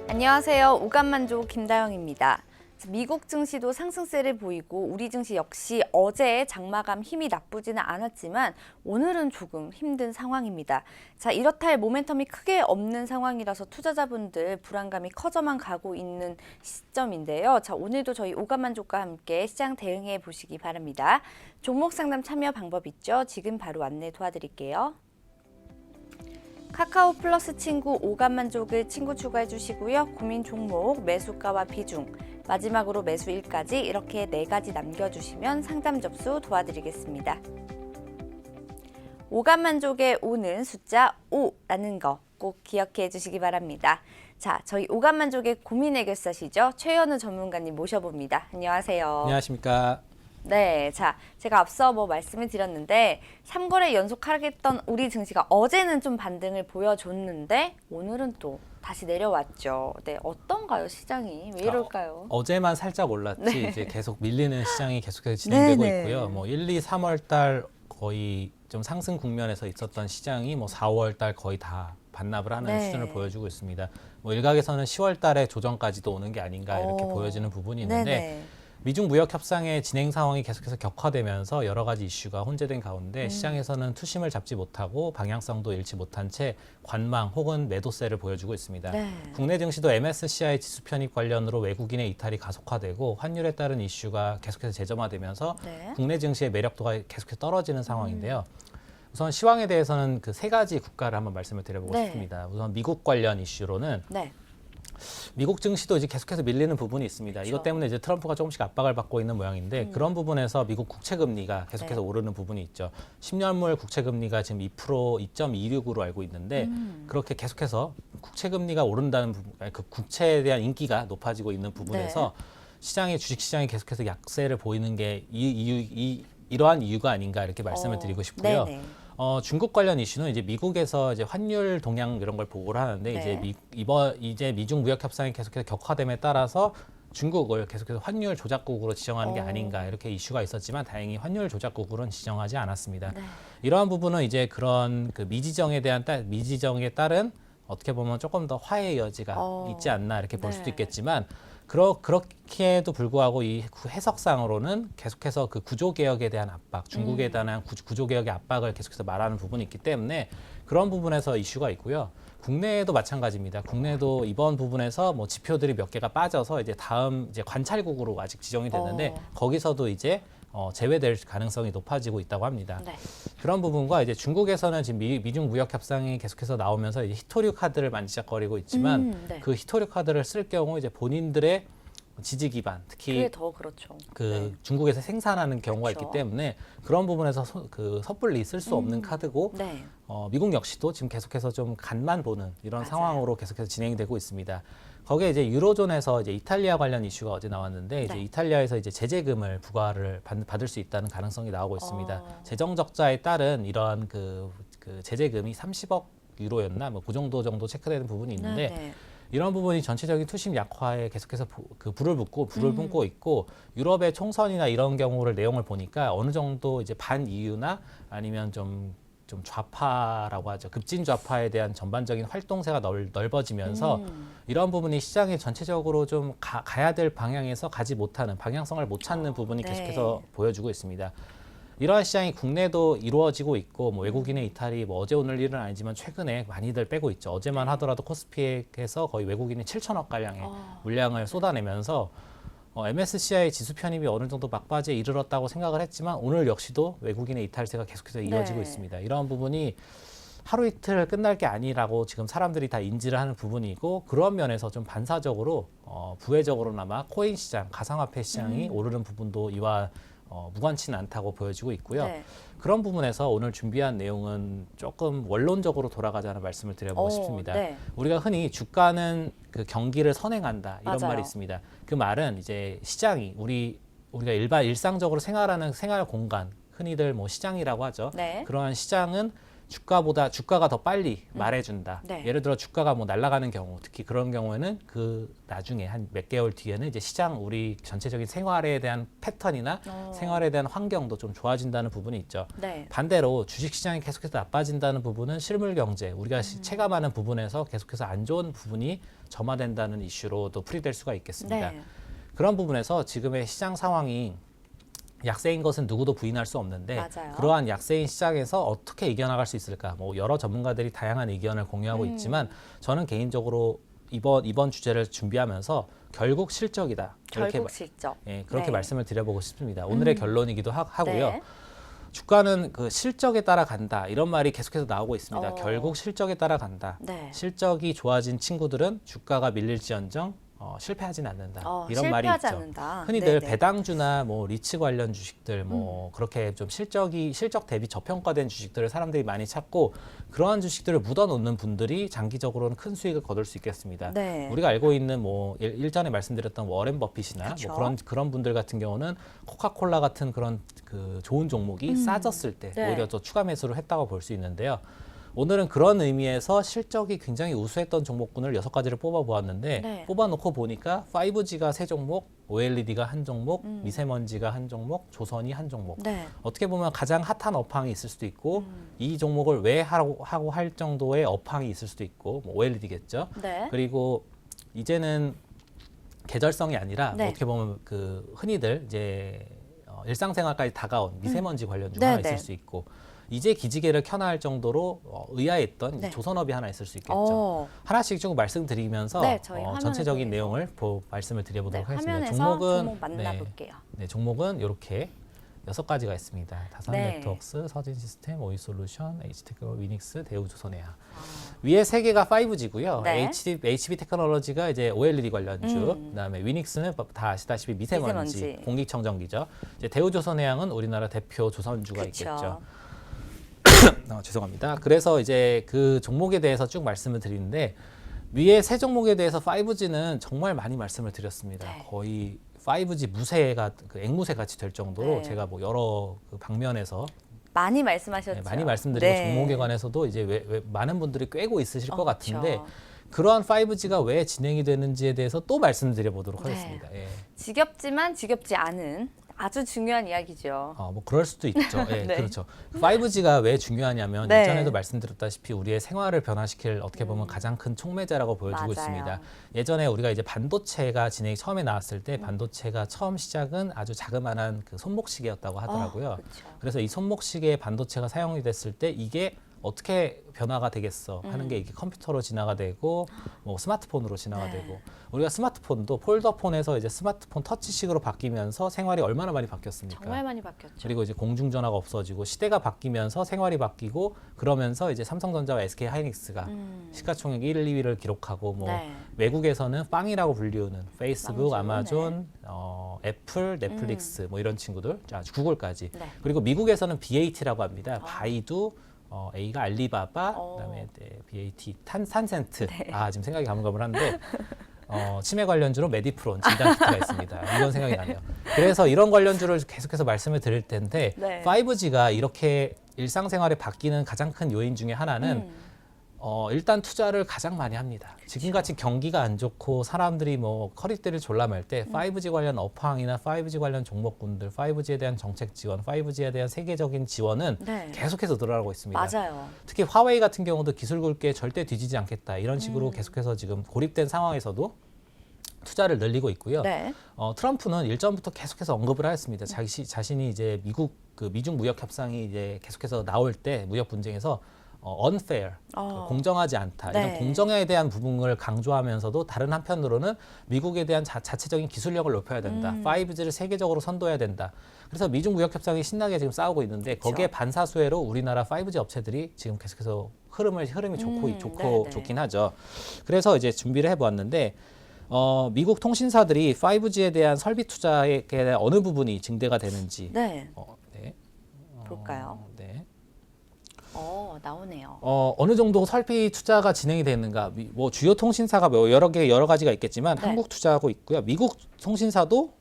안녕하세요. 오감만족 김다영입니다. 미국 증시도 상승세를 보이고 우리 증시 역시 어제 장마감 힘이 나쁘지는 않았지만 오늘은 조금 힘든 상황입니다. 자, 이렇다 할 모멘텀이 크게 없는 상황이라서 투자자분들 불안감이 커져만 가고 있는 시점인데요. 자, 오늘도 저희 오감만족과 함께 시장 대응해 보시기 바랍니다. 종목 상담 참여 방법 있죠? 지금 바로 안내 도와드릴게요. 카카오 플러스 친구 오감만족을 친구 추가해 주시고요. 고민 종목, 매수가와 비중, 마지막으로 매수일까지 이렇게 4가지 남겨주시면 상담 접수 도와드리겠습니다. 오감만족의 오는 숫자 5라는 거 꼭 기억해 주시기 바랍니다. 자, 저희 오감만족의 고민 해결사시죠? 최현우 전문가님 모셔봅니다. 안녕하세요. 안녕하십니까. 네, 자, 제가 앞서 말씀을 드렸는데 3거래 연속 하락했던 우리 증시가 어제는 좀 반등을 보여줬는데 오늘은 또 다시 내려왔죠. 네, 어떤가요, 시장이? 왜 이럴까요? 어제만 살짝 올랐지 네. 이제 계속 밀리는 시장이 계속해서 진행되고 네네. 있고요. 뭐 1, 2, 3월 달 거의 좀 상승 국면에서 있었던 시장이 뭐 4월 달 거의 다 반납을 하는 네. 수준을 보여주고 있습니다. 뭐 일각에서는 10월 달에 조정까지도 오는 게 아닌가 이렇게 보여지는 부분이 있는데 네네. 미중 무역 협상의 진행 상황이 계속해서 격화되면서 여러 가지 이슈가 혼재된 가운데 시장에서는 투심을 잡지 못하고 방향성도 잃지 못한 채 관망 혹은 매도세를 보여주고 있습니다. 네. 국내 증시도 MSCI 지수 편입 관련으로 외국인의 이탈이 가속화되고 환율에 따른 이슈가 계속해서 재점화되면서 네. 국내 증시의 매력도가 계속해서 떨어지는 상황인데요. 우선 시황에 대해서는 그 3가지 국가를 한번 말씀을 드려보고 네. 싶습니다. 우선 미국 관련 이슈로는 네. 미국 증시도 이제 계속해서 밀리는 부분이 있습니다. 그렇죠. 이것 때문에 이제 트럼프가 조금씩 압박을 받고 있는 모양인데 그런 부분에서 미국 국채 금리가 계속해서 네. 오르는 부분이 있죠. 10년물 국채 금리가 지금 2%, 2.26으로 알고 있는데 그렇게 계속해서 국채 금리가 오른다는 부분, 아니, 그 국채에 대한 인기가 높아지고 있는 부분에서 시장의 주식 시장이 계속해서 약세를 보이는 게 이러한 이유가 아닌가 이렇게 말씀을 드리고 싶고요. 네네. 중국 관련 이슈는 이제 미국에서 이제 환율 동향 이런 걸 보고를 하는데 네. 이제 미중 무역 협상이 계속해서 격화됨에 따라서 중국을 계속해서 환율 조작국으로 지정하는 게 아닌가 이렇게 이슈가 있었지만 다행히 환율 조작국으로는 지정하지 않았습니다. 네. 이러한 부분은 이제 그런 그 미지정에 따른 어떻게 보면 조금 더 화해의 여지가 있지 않나 이렇게 볼 수도 네. 있겠지만 그렇게도 불구하고 이 해석상으로는 계속해서 그 구조개혁에 대한 압박, 중국에 대한 구조개혁의 압박을 계속해서 말하는 부분이 있기 때문에 그런 부분에서 이슈가 있고요. 국내에도 마찬가지입니다. 국내도 이번 부분에서 뭐 지표들이 몇 개가 빠져서 이제 다음 이제 관찰국으로 아직 지정이 됐는데 거기서도 이제 제외될 가능성이 높아지고 있다고 합니다. 네. 그런 부분과 이제 중국에서는 지금 미중 무역 협상이 계속해서 나오면서 이제 히토류 카드를 만지작거리고 있지만 네. 그 히토류 카드를 쓸 경우 이제 본인들의 지지 기반, 그게 특히 더 그렇죠. 그 중국에서 생산하는 경우가 그렇죠. 있기 때문에 그런 부분에서 섣불리 쓸 수 없는 카드고 네. 미국 역시도 지금 계속해서 좀 간만 보는 이런 맞아요. 상황으로 계속해서 진행이 되고 있습니다. 거기에 이제 유로존에서 이제 이탈리아 관련 이슈가 어제 나왔는데 이제 네. 이탈리아에서 이제 제재금을 부과를 받을 수 있다는 가능성이 나오고 있습니다. 재정 적자에 따른 이러한 그 제재금이 30억 유로였나 뭐 그 정도 체크되는 부분이 있는데 네. 이런 부분이 전체적인 투심 약화에 계속해서 불을 뿜고 있고 유럽의 총선이나 이런 경우를 내용을 보니까 어느 정도 이제 반EU나 아니면 좀 좌파라고 하죠. 급진 좌파에 대한 전반적인 활동세가 넓어지면서 이런 부분이 시장에 전체적으로 좀 가야 될 방향에서 가지 못하는 방향성을 못 찾는 부분이 네. 계속해서 보여주고 있습니다. 이러한 시장이 국내도 이루어지고 있고 뭐 외국인의 이탈이 뭐 어제 오늘 일은 아니지만 최근에 많이들 빼고 있죠. 어제만 하더라도 코스피에서 거의 외국인이 7천억 가량의 물량을 쏟아내면서 MSCI 지수 편입이 어느 정도 막바지에 이르렀다고 생각을 했지만 오늘 역시도 외국인의 이탈세가 계속해서 이어지고 네. 있습니다. 이러한 부분이 하루 이틀 끝날 게 아니라고 지금 사람들이 다 인지를 하는 부분이고 그런 면에서 좀 반사적으로 부회적으로나마 코인 시장, 가상화폐 시장이 오르는 부분도 이와 무관치는 않다고 보여지고 있고요. 네. 그런 부분에서 오늘 준비한 내용은 조금 원론적으로 돌아가자는 말씀을 드려보고 싶습니다. 네. 우리가 흔히 주가는 그 경기를 선행한다 이런 맞아요. 말이 있습니다. 그 말은 이제 시장이 우리가 일상적으로 생활하는 생활 공간 흔히들 뭐 시장이라고 하죠. 네. 그러한 시장은 주가가 더 빨리 말해준다. 네. 예를 들어 주가가 뭐 날아가는 경우, 특히 그런 경우에는 그 나중에 한 몇 개월 뒤에는 이제 시장 우리 전체적인 생활에 대한 패턴이나 생활에 대한 환경도 좀 좋아진다는 부분이 있죠. 네. 반대로 주식 시장이 계속해서 나빠진다는 부분은 실물 경제, 우리가 체감하는 부분에서 계속해서 안 좋은 부분이 점화된다는 이슈로도 풀이될 수가 있겠습니다. 네. 그런 부분에서 지금의 시장 상황이 약세인 것은 누구도 부인할 수 없는데 맞아요. 그러한 약세인 시장에서 어떻게 이겨나갈 수 있을까? 뭐 여러 전문가들이 다양한 의견을 공유하고 있지만 저는 개인적으로 이번 주제를 준비하면서 결국 실적이다. 결국 실적. 그렇게 네. 말씀을 드려보고 싶습니다. 오늘의 결론이기도 하고요. 네. 주가는 그 실적에 따라 간다. 이런 말이 계속해서 나오고 있습니다. 어. 결국 실적에 따라 간다. 네. 실적이 좋아진 친구들은 주가가 밀릴지언정 실패하지는 않는다. 이런 말이 실패하지 있죠. 않는다. 흔히들 네네. 배당주나 뭐 리츠 관련 주식들 뭐 그렇게 좀 실적 대비 저평가된 주식들을 사람들이 많이 찾고 그러한 주식들을 묻어놓는 분들이 장기적으로는 큰 수익을 거둘 수 있겠습니다. 네. 우리가 알고 있는 뭐 일전에 말씀드렸던 워렌 버핏이나 그쵸. 뭐 그런 분들 같은 경우는 코카콜라 같은 그런 그 좋은 종목이 싸졌을 때 네. 오히려 더 추가 매수를 했다고 볼 수 있는데요. 오늘은 그런 의미에서 실적이 굉장히 우수했던 종목군을 6가지를 뽑아보았는데 네. 뽑아놓고 보니까 5G가 3종목, OLED가 1종목, 미세먼지가 1종목, 조선이 1종목. 네. 어떻게 보면 가장 핫한 업황이 있을 수도 있고 이 종목을 왜 하고 할 정도의 업황이 있을 수도 있고 뭐 OLED겠죠. 네. 그리고 이제는 계절성이 아니라 네. 어떻게 보면 그 흔히들 이제 일상생활까지 다가온 미세먼지 관련 중 네, 하나 네. 있을 수 있고 이제 기지개를 켜놔 할 정도로 의아했던 이제 네. 조선업이 하나 있을 수 있겠죠. 어. 하나씩 좀 말씀드리면서 네, 저희 화면을 전체적인 통해서. 내용을 말씀을 네, 드려보도록 하겠습니다. 화면에서 종목 만나볼게요. 네, 종목은 이렇게 6가지가 있습니다. 다산 네. 네트워크스, 서진 시스템, 오이솔루션, HTech, 위닉스, 대우조선해야. 위에 3개가 5G고요. 네. HB 테크놀로지가 이제 OLED 관련주, 그다음에 위닉스는 다 아시다시피 미세먼지. 공기청정기죠. 이제 대우조선해양은 우리나라 대표 조선주가 그쵸. 있겠죠. 죄송합니다. 그래서 이제 그 종목에 대해서 쭉 말씀을 드리는데 위에 3종목에 대해서 5G는 정말 많이 말씀을 드렸습니다. 네. 거의 5G 무쇠가 그 앵무새 같이 될 정도로 네. 제가 뭐 여러 그 방면에서 많이 말씀하셨죠. 많이 말씀드리고 네. 종목에 관해서도 이제 왜 많은 분들이 꿰고 있으실 것 같은데 그쵸. 그러한 5G가 왜 진행이 되는지에 대해서 또 말씀드려 보도록 네. 하겠습니다. 예. 지겹지만 지겹지 않은 아주 중요한 이야기죠. 뭐 그럴 수도 있죠. 예, 네. 그렇죠. 5G가 왜 중요하냐면 네. 이전에도 말씀드렸다시피 우리의 생활을 변화시킬 어떻게 보면 가장 큰 촉매자라고 보여지고 맞아요. 있습니다. 예전에 우리가 이제 반도체가 진행이 처음에 나왔을 때 반도체가 처음 시작은 아주 자그마한 그 손목시계였다고 하더라고요. 그렇죠. 그래서 이 손목시계에 반도체가 사용이 됐을 때 이게 어떻게 변화가 되겠어 하는 게 이게 컴퓨터로 진화가 되고 뭐 스마트폰으로 진화가 네. 되고 우리가 스마트폰도 폴더폰에서 이제 스마트폰 터치식으로 바뀌면서 생활이 얼마나 많이 바뀌었습니까? 정말 많이 바뀌었죠. 그리고 이제 공중전화가 없어지고 시대가 바뀌면서 생활이 바뀌고 그러면서 이제 삼성전자와 SK 하이닉스가 시가총액 1, 2위를 기록하고 뭐 네. 외국에서는 빵이라고 불리우는 페이스북, 빵이죠. 아마존, 애플, 넷플릭스 뭐 이런 친구들, 구글까지. 네. 그리고 미국에서는 BAT라고 합니다. 바이두, A가 알리바바, 어. 그다음에 BAT 탄센트. 네. 지금 생각이 가물가물한데 치매 관련주로 메디프론 진단키트가 있습니다. 이런 생각이 나네요. 그래서 이런 관련주를 계속해서 말씀을 드릴 텐데 네. 5G가 이렇게 일상생활에 바뀌는 가장 큰 요인 중에 하나는 일단 투자를 가장 많이 합니다. 지금같이 경기가 안 좋고 사람들이 뭐 커리대를 졸라맬 때 5G 관련 업황이나 5G 관련 종목군들, 5G에 대한 정책 지원, 5G에 대한 세계적인 지원은 네. 계속해서 늘어나고 있습니다. 맞아요. 특히 화웨이 같은 경우도 기술 굴게 절대 뒤지지 않겠다. 이런 식으로 계속해서 지금 고립된 상황에서도 투자를 늘리고 있고요. 네. 트럼프는 일전부터 계속해서 언급을 하였습니다. 자신이 이제 미중 무역 협상이 이제 계속해서 나올 때 무역 분쟁에서 unfair, 공정하지 않다. 네. 이런 공정에 대한 부분을 강조하면서도 다른 한편으로는 미국에 대한 자체적인 기술력을 높여야 된다. 5G를 세계적으로 선도해야 된다. 그래서 미중 무역 협상이 신나게 지금 싸우고 있는데 거기에 반사수혜로 우리나라 5G 업체들이 지금 계속해서 흐름이 네네. 좋긴 하죠. 그래서 이제 준비를 해보았는데 미국 통신사들이 5G에 대한 설비 투자에 대한 어느 부분이 증대가 되는지 네. 네. 볼까요? 네. 나오네요. 어느 정도 설비 투자가 진행이 되는가? 뭐 주요 통신사가 여러 가지가 있겠지만 네. 한국 투자하고 있고요. 미국 통신사도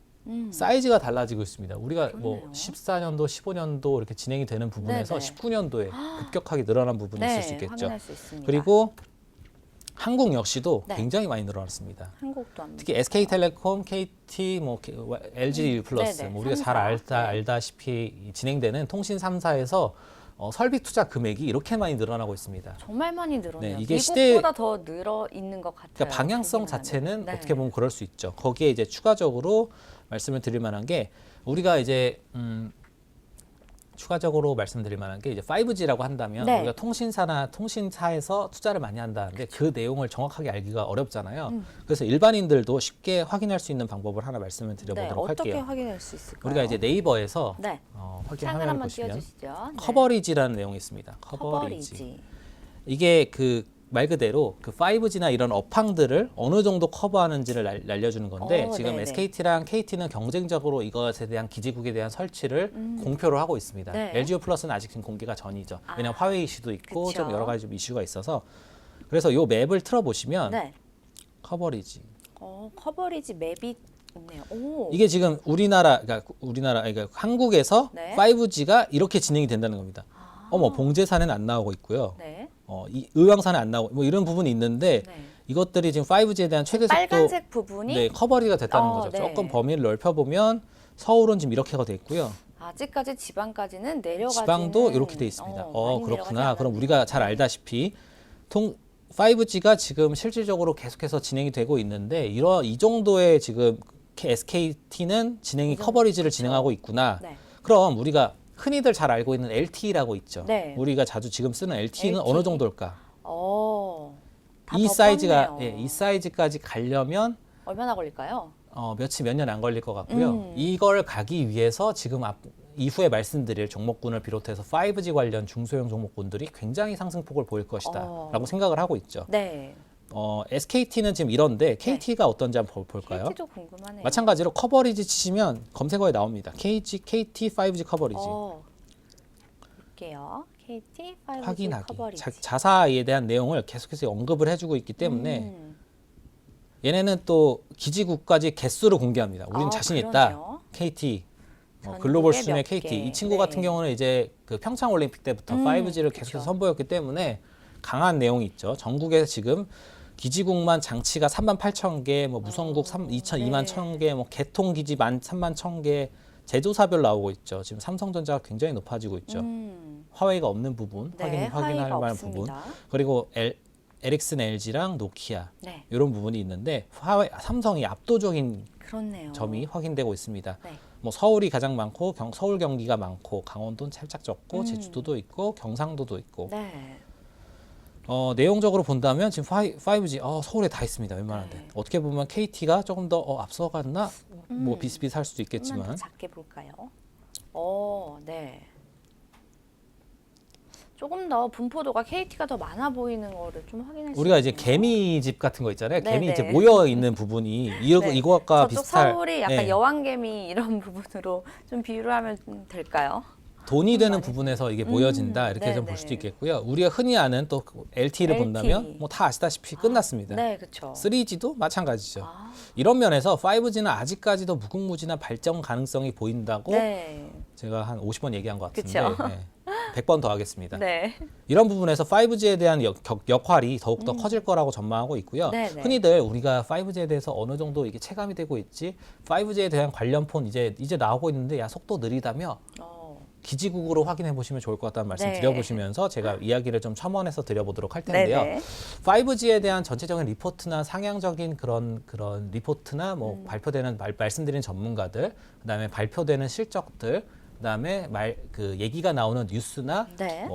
사이즈가 달라지고 있습니다. 우리가 뭐 그러네요. 14년도, 15년도 이렇게 진행이 되는 부분에서 네네. 19년도에 급격하게 늘어난 부분이 있을 수 있겠죠. 확인할 수 있습니다. 그리고 한국 역시도 네. 굉장히 많이 늘어났습니다. 한국도 합니다. 특히 SK텔레콤, KT, 뭐 LG 플러스, 네네. 뭐 우리가 잘 3사. 알다시피 진행되는 통신 3사에서 설비 투자 금액이 이렇게 많이 늘어나고 있습니다. 정말 많이 늘었네요. 네, 이게 미국보다 더 늘어 있는 것 같아요. 그러니까 방향성 보기만 자체는 하면. 네. 어떻게 보면 그럴 수 있죠. 거기에 이제 추가적으로 말씀을 드릴 만한 게 우리가 이제 추가적으로 말씀드릴 만한 게 이제 5G라고 한다면 네. 우리가 통신사에서 투자를 많이 한다는데 그 내용을 정확하게 알기가 어렵잖아요. 그래서 일반인들도 쉽게 확인할 수 있는 방법을 하나 말씀을 네, 드려보도록 어떻게 할게요. 확인할 수 있을까요? 우리가 이제 네이버에서 네. 확인 창을 화면을 한번 보시면 띄워주시죠. 네. 커버리지라는 내용이 있습니다. 커버리지. 커버리지. 이게 그 말 그대로 그 5G나 이런 업황들을 어느 정도 커버하는지를 알려주는 건데 지금 네네. SKT랑 KT는 경쟁적으로 이것에 대한 기지국에 대한 설치를 공표를 하고 있습니다. 네. LG 플러스는 아직 지금 공개가 전이죠. 왜냐하면 화웨이 이슈도 있고 그쵸. 좀 여러 가지 좀 이슈가 있어서 그래서 이 맵을 틀어보시면 네. 커버리지. 커버리지 맵이 있네요. 오. 이게 지금 그러니까 한국에서 네. 5G가 이렇게 진행이 된다는 겁니다. 어머 봉제산에는 안 나오고 있고요. 네. 이 의왕산에 안 나오고 뭐 이런 부분이 있는데 네. 이것들이 지금 5G에 대한 최대 속도 빨간색 부분이 네, 커버리가 됐다는 거죠. 네. 조금 범위를 넓혀 보면 서울은 지금 이렇게가 돼 있고요. 아직까지 지방까지는 내려가지는 지방도 이렇게 돼 있습니다. 많이 그렇구나. 내려가지 그럼 않았네요. 우리가 잘 알다시피 5G가 지금 실질적으로 계속해서 진행이 되고 있는데 이 정도의 지금 SKT는 진행이 커버리지를 진행하고 있구나. 네. 그럼 우리가 흔히들 잘 알고 있는 LTE라고 있죠. 네. 우리가 자주 지금 쓰는 LTE는 LTE. 어느 정도일까? 다 이 더 사이즈가 컸네요. 이 사이즈까지 가려면 얼마나 걸릴까요? 몇 년 안 걸릴 것 같고요. 이걸 가기 위해서 지금 이후에 말씀드릴 종목군을 비롯해서 5G 관련 중소형 종목군들이 굉장히 상승폭을 보일 것이다라고 생각을 하고 있죠. 네. SKT는 지금 이런데 KT가 어떤지 한번 볼까요? KT도 궁금하네요. 마찬가지로 커버리지 치시면 검색어에 나옵니다. KT 5G 커버리지. 볼게요. KT 5G 확인하기. 커버리지. 자사에 대한 내용을 계속해서 언급을 해주고 있기 때문에 얘네는 또 기지국까지 개수를 공개합니다. 우린 자신 있다. 그러네요. KT 전국에 글로벌 수준의 몇 개. KT. 이 친구 네. 같은 경우는 이제 그 평창 올림픽 때부터 5G를 계속해서 그쵸. 선보였기 때문에 강한 내용이 있죠. 전국에 지금 기지국만 장치가 38,000개, 뭐 무선국 2만 1,000개, 뭐 개통 기지 3만 1,000개, 제조사별 나오고 있죠. 지금 삼성전자가 굉장히 높아지고 있죠. 화웨이가 없는 부분, 네, 확인할 화웨이가 만한 부분. 없습니다. 그리고 에릭슨, LG랑 노키아 네. 이런 부분이 있는데 삼성이 압도적인 그렇네요. 점이 확인되고 있습니다. 네. 뭐 서울이 가장 많고 서울 경기가 많고 강원도는 살짝 적고 제주도도 있고 경상도도 있고 네. 내용적으로 본다면 지금 5G 서울에 다 있습니다. 웬만한데 네. 어떻게 보면 KT가 조금 더 앞서갔나 뭐 비슷비슷할 수도 조금만 더 있겠지만 작게 볼까요? 네. 조금 더 분포도가 KT가 더 많아 보이는 거를 좀 확인할 수 우리가 이제 있네요. 개미집 같은 거 있잖아요. 네, 개미 네. 이제 모여 있는 부분이 네. 이거와 저쪽 비슷할 서울이 약간 네. 여왕개미 이런 부분으로 좀 비유를 하면 될까요? 돈이 되는 부분에서 이게 모여진다 이렇게 좀 네네. 볼 수도 있겠고요. 우리가 흔히 아는 또 LTE를 LTE. 본다면 뭐 다 아시다시피 끝났습니다. 네, 그렇죠. 3G도 마찬가지죠. 이런 면에서 5G는 아직까지도 무궁무진한 발전 가능성이 보인다고 네. 제가 한 50번 얘기한 것 같은데 그쵸. 100번 더 하겠습니다. 네. 이런 부분에서 5G에 대한 역할이 더욱더 커질 거라고 전망하고 있고요. 네네. 흔히들 우리가 5G에 대해서 어느 정도 이게 체감이 되고 있지 5G에 대한 관련 폰 이제 나오고 있는데 야 속도 느리다며 기지국으로 확인해 보시면 좋을 것 같다는 말씀 네. 드려보시면서 제가 이야기를 좀 첨언해서 드려보도록 할 텐데요. 네네. 5G에 대한 전체적인 리포트나 상향적인 그런 리포트나 뭐 발표되는 말씀드린 전문가들, 그다음에 발표되는 실적들, 그다음에 얘기가 나오는 뉴스나 네.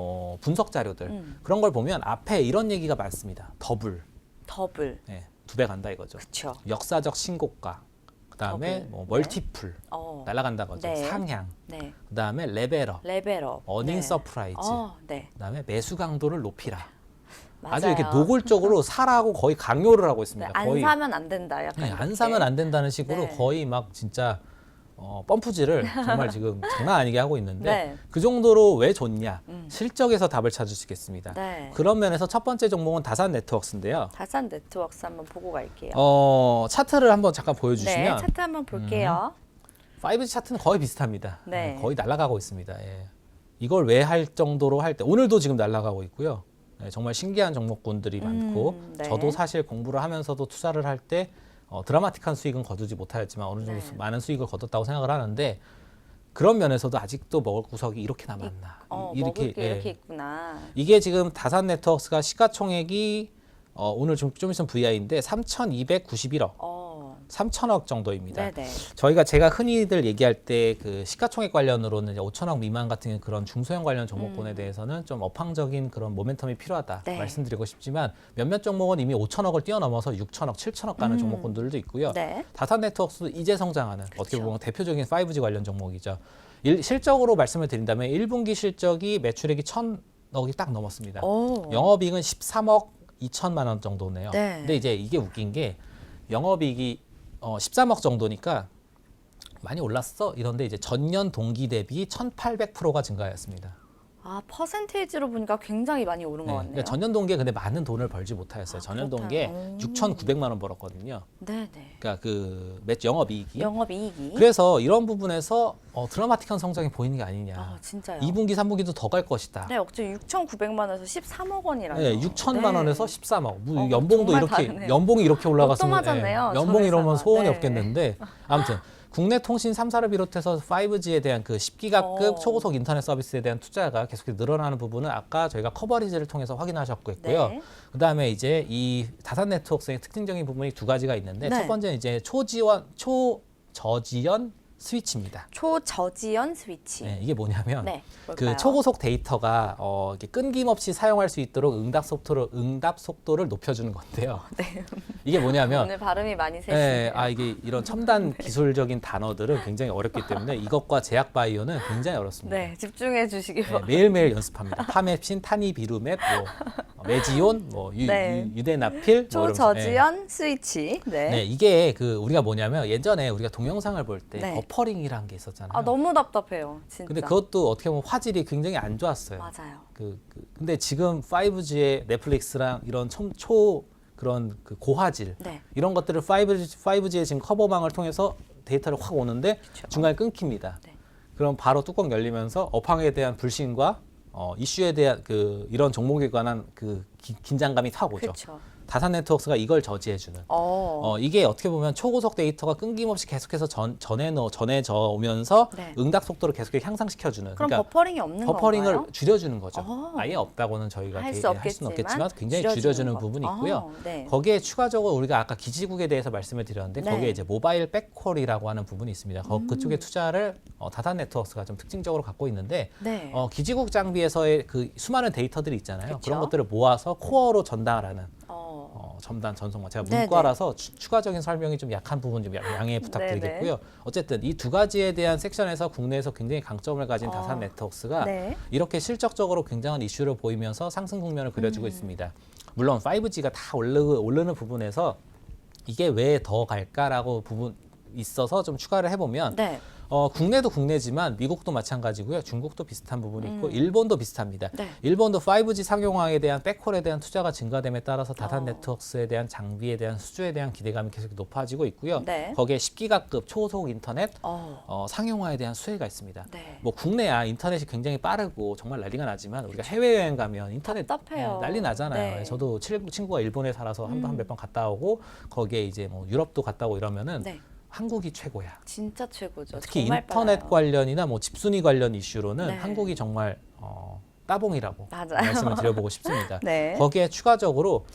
분석 자료들 그런 걸 보면 앞에 이런 얘기가 많습니다. 더블, 더블. 네, 2배 간다 이거죠. 그렇죠. 역사적 신고가, 그다음에 더블. 뭐 멀티플 날아간다 거죠. 네. 상향, 네. 그다음에 레벨업, 레벨업. 어닝 네. 서프라이즈, 네. 그다음에 매수 강도를 높이라. 맞아요. 아주 이렇게 노골적으로 사라고 거의 강요를 하고 네, 있습니다. 안 거의 사면 안 된다. 약간 네, 안 이렇게. 사면 안 된다는 식으로 네. 거의 막 진짜 펌프질을 정말 지금 장난 아니게 하고 있는데 네. 그 정도로 왜 좋냐? 실적에서 답을 찾으시겠습니다. 네. 그런 면에서 첫 번째 종목은 다산 네트워크스인데요. 다산 네트워크스 한번 보고 갈게요. 차트를 한번 잠깐 보여주시면 네, 차트 한번 볼게요. 5G 차트는 거의 비슷합니다. 네. 거의 날아가고 있습니다. 예. 이걸 왜 할 정도로 할 때 오늘도 지금 날아가고 있고요. 예, 정말 신기한 종목군들이 많고 네. 저도 사실 공부를 하면서도 투자를 할 때 드라마틱한 수익은 거두지 못하였지만 어느 정도 네. 많은 수익을 거뒀다고 생각을 하는데 그런 면에서도 아직도 먹을 구석이 이렇게 남았나. 먹을 게 이렇게 있구나. 이게 지금 다산 네트워크가 시가총액이 오늘 좀 있으면 VI인데 3,291억. 3천억 정도입니다. 네네. 제가 흔히들 얘기할 때 그 시가총액 관련으로는 이제 5천억 미만 같은 그런 중소형 관련 종목군에 대해서는 좀 업황적인 그런 모멘텀이 필요하다 네. 말씀드리고 싶지만 몇몇 종목은 이미 5천억을 뛰어넘어서 6천억, 7천억 가는 종목군들도 있고요. 네. 다산 네트워크도 이제 성장하는 어떻게 그렇죠. 보면 대표적인 5G 관련 종목이죠. 실적으로 말씀을 드린다면 1분기 실적이 매출액이 1,000억이 딱 넘었습니다. 오. 영업이익은 13억 2천만 원 정도네요. 네. 근데 이제 이게 웃긴 게 영업이익이 13억 정도니까 많이 올랐어 이런데 이제 전년 동기 대비 1,800%가 증가했습니다. 퍼센테이지로 보니까 굉장히 많이 오른 것 같네요. 그러니까 전년 동기에 근데 많은 돈을 벌지 못하였어요. 전년 동기에 6,900만 원 벌었거든요. 네네. 그러니까 그 영업이익이. 영업이익이. 그래서 이런 부분에서 드라마틱한 성장이 보이는 게 아니냐. 진짜요. 2분기, 3분기도 더 갈 것이다. 네, 어째 6,900만 원에서 13억 원이라요. 네, 6천만 원에서 13억. 정말 연봉도 이렇게 다르네요. 연봉이 이렇게 올라갔으면 또 맞았네요, 저 연봉이 이러면 회사가. 소원이 네. 없겠는데 아무튼 국내 통신 3사를 비롯해서 5G에 대한 그 10기가급 초고속 인터넷 서비스에 대한 투자가 계속해서 늘어나는 부분은 아까 저희가 커버리지를 통해서 확인하셨고 있고요. 네. 그다음에 이제 이 다산 네트워크의 특징적인 부분이 두 가지가 있는데 네. 첫 번째는 이제 초저지연 스위치입니다. 초저지연 스위치. 네, 이게 뭐냐면 네, 그 뭘까요? 초고속 데이터가 이렇게 끊김없이 사용할 수 있도록 응답 속도를 높여주는 건데요. 네. 이게 뭐냐면 오늘 발음이 많이 세시네요. 이게 이런 첨단 기술적인 단어들은 굉장히 어렵기 때문에 이것과 제약 바이오는 굉장히 어렵습니다. 네, 집중해 주시기 네, 바랍니다. 매일매일 연습합니다. 파맵신, 타니비루맵, 메지온, 네. 유데나필, 뭐 이러면서, 초저지연 스위치. 네. 네, 이게 우리가 뭐냐면 예전에 우리가 동영상을 볼 때 네. 버퍼링이라는 게 있었잖아요. 너무 답답해요, 진짜. 근데 그것도 어떻게 보면 화질이 굉장히 안 좋았어요. 맞아요. 근데 지금 5G의 넷플릭스랑 이런 그런 그 고화질 네. 이런 것들을 5G의 지금 커버망을 통해서 데이터를 확 오는데 그쵸. 중간에 끊깁니다. 네. 그럼 바로 뚜껑 열리면서 업황에 대한 불신과 이슈에 대한 이런 종목에 관한 긴장감이 확 오죠. 그렇죠. 다산 네트워크가 이걸 저지해주는. 이게 어떻게 보면 초고속 데이터가 끊김없이 계속해서 전해져 오면서 네. 응답 속도를 계속 향상시켜주는. 그럼 그러니까 버퍼링이 없는 버퍼링을 건가요? 줄여주는 거죠. 아예 없다고는 저희가 할 수 수는 없겠지만, 없겠지만 굉장히 줄여주는 줄여주는 것. 부분이 있고요. 네. 거기에 추가적으로 우리가 아까 기지국에 대해서 말씀을 드렸는데 네. 거기에 이제 모바일 백콜이라고 하는 부분이 있습니다. 그쪽에 투자를 다산 네트워크가 좀 특징적으로 갖고 있는데 네. 기지국 장비에서의 그 수많은 데이터들이 있잖아요. 그쵸. 그런 것들을 모아서 코어로 전달하는 첨단 전송망. 제가 네네. 문과라서 추가적인 설명이 좀 약한 부분 좀 양해 부탁드리겠고요. 어쨌든 이 두 가지에 대한 섹션에서 국내에서 굉장히 강점을 가진 다산 네트워크가 네. 이렇게 실적적으로 굉장한 이슈를 보이면서 상승 국면을 그려주고 있습니다. 물론 5G가 다 오르는 부분에서 이게 왜 더 갈까라고 부분 있어서 좀 추가를 해보면 네. 국내도 국내지만 미국도 마찬가지고요. 중국도 비슷한 부분이 있고 일본도 비슷합니다. 네. 일본도 5G 상용화에 대한 백홀에 대한 투자가 증가됨에 따라서 다산 네트워크에 대한 장비에 대한 수주에 대한 기대감이 계속 높아지고 있고요. 네. 거기에 10기가급 초고속 인터넷 상용화에 대한 수혜가 있습니다. 네. 뭐 국내야 인터넷이 굉장히 빠르고 정말 난리가 나지만 우리가 해외여행 가면 인터넷 답답해요. 난리 나잖아요. 네. 저도 친구가 일본에 살아서 한 몇 번 갔다 오고 거기에 이제 뭐 유럽도 갔다 오고 이러면은 네. 한국이 최고야. 진짜 최고죠. 특히 정말 인터넷 빨라요. 관련이나 뭐 집순위 관련 이슈로는 네. 한국이 정말 따봉이라고 맞아요. 말씀을 드려보고 싶습니다. 네. 거기에 추가적으로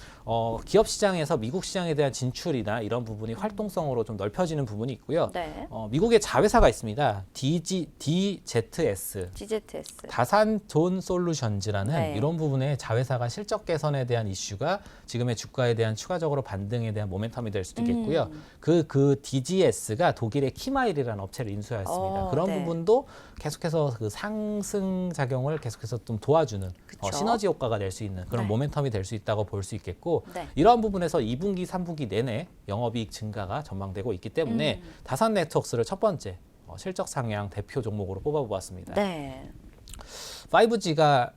기업 시장에서 미국 시장에 대한 진출이나 이런 부분이 활동성으로 좀 넓혀지는 부분이 있고요. 네. 미국에 자회사가 있습니다. DZS. GZS. 다산 존 솔루션즈라는 네. 이런 부분의 자회사가 실적 개선에 대한 이슈가 지금의 주가에 대한 추가적으로 반등에 대한 모멘텀이 될 수도 있겠고요. 그 DGS가 독일의 키마일이라는 업체를 인수하였습니다. 그런 네. 부분도 계속해서 그 상승 작용을 계속해서 좀 도와주는 그쵸. 시너지 효과가 낼 수 있는 그런 네. 모멘텀이 될 수 있다고 볼 수 있겠고 네. 이러한 부분에서 2분기, 3분기 내내 영업이익 증가가 전망되고 있기 때문에 다산 네트워크를 첫 번째 실적 상향 대표 종목으로 뽑아보았습니다. 네. 5G가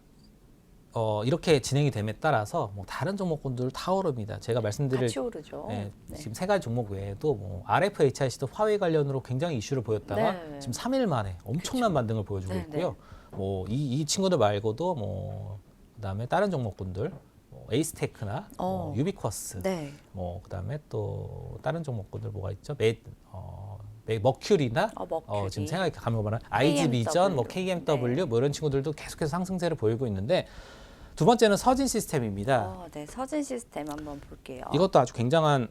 이렇게 진행이 됨에 따라서 뭐 다른 종목군들 다 오릅니다. 제가 말씀드릴 같이 오르죠. 네, 네. 지금 세 가지 종목 외에도 뭐 RFHIC도 화웨이 관련으로 굉장히 이슈를 보였다가 네. 지금 3일 만에 엄청난 반등을 보여주고 네, 있고요. 뭐 이 친구들 말고도 뭐 그다음에 다른 종목군들 뭐 에이스테크나 뭐 유비쿼스, 네. 뭐 그다음에 또 다른 종목군들 뭐가 있죠? 머큐리나 머큐리. 지금 생각이 가면 보면 IG비전, 뭐 KMW 네. 뭐 이런 친구들도 계속해서 상승세를 보이고 있는데 두 번째는 서진 시스템입니다. 네, 서진 시스템 한번 볼게요. 이것도 아주 굉장한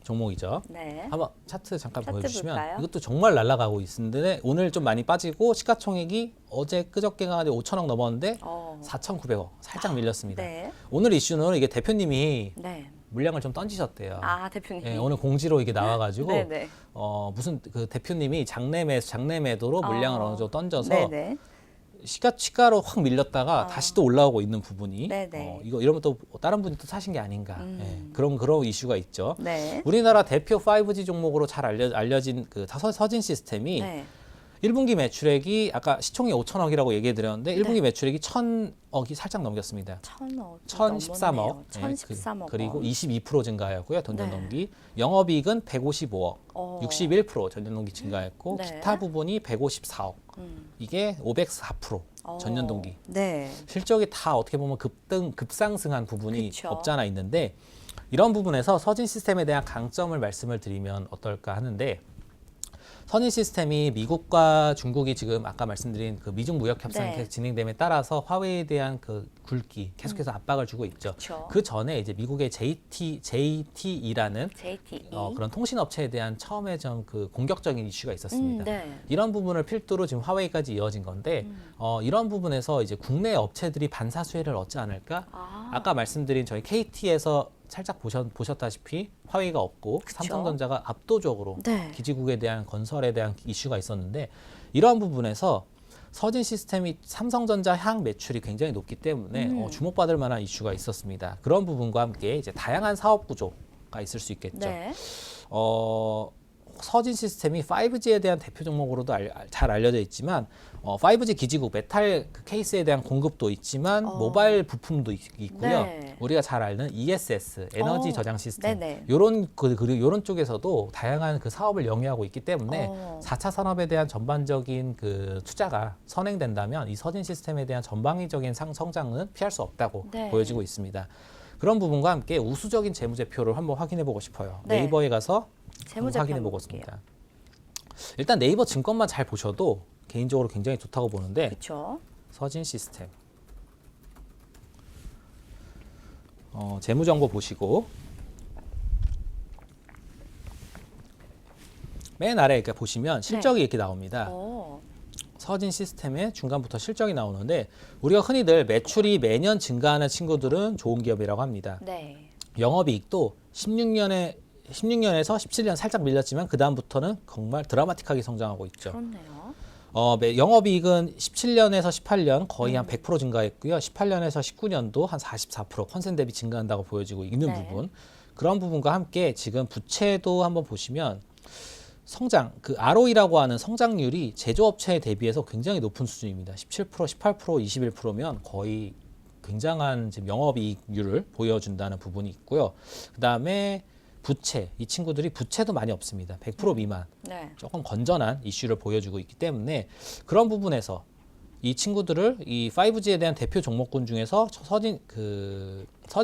종목이죠. 네. 한번 차트 잠깐 차트 보여주시면 볼까요? 이것도 정말 날아가고 있는데 오늘 좀 많이 빠지고 시가총액이 어제 그저께가 5천억 넘었는데 4,900억 살짝 밀렸습니다. 네. 오늘 이슈는 이게 대표님이 네. 물량을 좀 던지셨대요. 대표님. 예, 오늘 공지로 이게 나와가지고 네네. 무슨 그 대표님이 장내 매도로 물량을 어느 정도 던져서 네네. 시가로 확 밀렸다가 다시 또 올라오고 있는 부분이 네네. 이러면 또 다른 분이 또 사신 게 아닌가 그런 이슈가 있죠. 네. 우리나라 대표 5G 종목으로 잘 알려진 그 서진 시스템이 네. 1분기 매출액이 아까 시총이 5천억이라고 얘기해 드렸는데 1분기 매출액이 1,000억이 살짝 넘겼습니다. 1,013억. 1,013억. 그리고 22% 증가하였고요. 전년동기. 네. 영업이익은 155억. 61% 전년동기 증가했고 네. 기타 부분이 154억. 이게 504% 전년동기. 네. 실적이 다 어떻게 보면 급상승한 부분이 그쵸. 없잖아 있는데 이런 부분에서 서진 시스템에 대한 강점을 말씀을 드리면 어떨까 하는데 서진 시스템이 미국과 중국이 지금 아까 말씀드린 그 미중 무역 협상이 네. 계속 진행됨에 따라서 화웨이에 대한 그 굵기 계속해서 압박을 주고 있죠. 그쵸. 그 전에 이제 미국의 JTE라는 JTE. 그런 통신 업체에 대한 처음에 좀 그 공격적인 이슈가 있었습니다. 네. 이런 부분을 필두로 지금 화웨이까지 이어진 건데 이런 부분에서 이제 국내 업체들이 반사 수혜를 얻지 않을까? 아까 말씀드린 저희 KT에서 살짝 보셨다시피 화웨이가 없고 그쵸? 삼성전자가 압도적으로 네. 기지국에 대한 건설에 대한 이슈가 있었는데 이러한 부분에서 서진 시스템이 삼성전자 향 매출이 굉장히 높기 때문에 주목받을 만한 이슈가 있었습니다. 그런 부분과 함께 이제 다양한 사업 구조가 있을 수 있겠죠. 네. 서진 시스템이 5G에 대한 대표 종목으로도 잘 알려져 있지만 5G 기지국 메탈 그 케이스에 대한 공급도 있지만 모바일 부품도 있고요. 네. 우리가 잘 아는 ESS 에너지 저장 시스템 네네. 그리고 요런 쪽에서도 다양한 그 사업을 영위하고 있기 때문에 4차 산업에 대한 전반적인 그 투자가 선행된다면 이 서진 시스템에 대한 전방위적인 성장은 피할 수 없다고 네. 보여지고 있습니다. 그런 부분과 함께 우수적인 재무제표를 한번 확인해 보고 싶어요. 네. 네이버에 가서 재무제표 확인해 한번 보고 볼게요. 있습니다. 일단 네이버 증권만 잘 보셔도 개인적으로 굉장히 좋다고 보는데 그렇죠. 서진 시스템 재무정보 보시고 맨 아래 이렇게 보시면 실적이 이렇게 나옵니다. 서진 시스템의 중간부터 실적이 나오는데 우리가 흔히들 매출이 매년 증가하는 친구들은 좋은 기업이라고 합니다. 네. 영업이익도 16년에서 17년 살짝 밀렸지만 그 다음부터는 정말 드라마틱하게 성장하고 있죠. 그렇네요. 영업이익은 17년에서 18년 거의 한 100% 증가했고요. 18년에서 19년도 한 44% 컨센 대비 증가한다고 보여지고 있는 네. 부분. 그런 부분과 함께 지금 부채도 한번 보시면 성장, 그 ROE라고 하는 성장률이 제조업체에 대비해서 굉장히 높은 수준입니다. 17%, 18%, 21%면 거의 굉장한 지금 영업이익률을 보여준다는 부분이 있고요. 그 다음에 부채, 이 친구들이 부채도 많이 없습니다. 100% 미만. 네. 조금 건전한 이슈를 보여주고 있기 때문에 그런 부분에서 이 친구들을 이 5G에 대한 대표 종목군 중에서 서진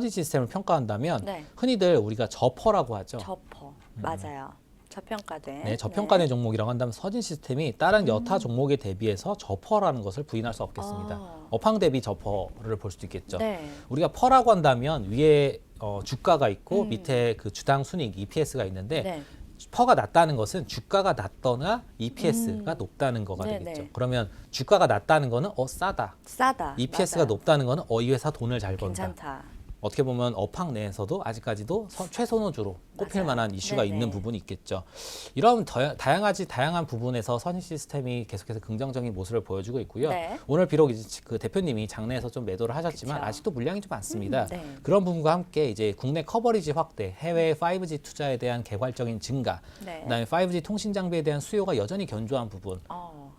시스템을 평가한다면 네. 흔히들 우리가 저퍼라고 하죠. 저퍼. 맞아요. 저평가된. 네, 저평가된 종목이라고 한다면 서진 시스템이 다른 여타 종목에 대비해서 저퍼라는 것을 부인할 수 없겠습니다. 업황 대비 저퍼를 볼 수도 있겠죠. 네. 우리가 퍼라고 한다면 위에 주가가 있고 밑에 그 주당 순이익 EPS가 있는데 네. 퍼가 낮다는 것은 주가가 낮거나 EPS가 높다는 거가 네네. 되겠죠. 그러면 주가가 낮다는 거는 싸다. 싸다. EPS가 맞아요. 높다는 거는 이 회사 돈을 잘 번다. 괜찮다. 어떻게 보면 업황 내에서도 아직까지도 최선호주로 꼽힐 맞아요. 만한 이슈가 네네. 있는 부분이 있겠죠. 이런 다양한 부분에서 서진 시스템이 계속해서 긍정적인 모습을 보여주고 있고요. 네. 오늘 비록 이제 그 대표님이 장내에서 좀 매도를 하셨지만 그쵸. 아직도 물량이 좀 많습니다. 네. 그런 부분과 함께 이제 국내 커버리지 확대, 해외 5G 투자에 대한 개괄적인 증가, 네. 그다음에 5G 통신 장비에 대한 수요가 여전히 견조한 부분.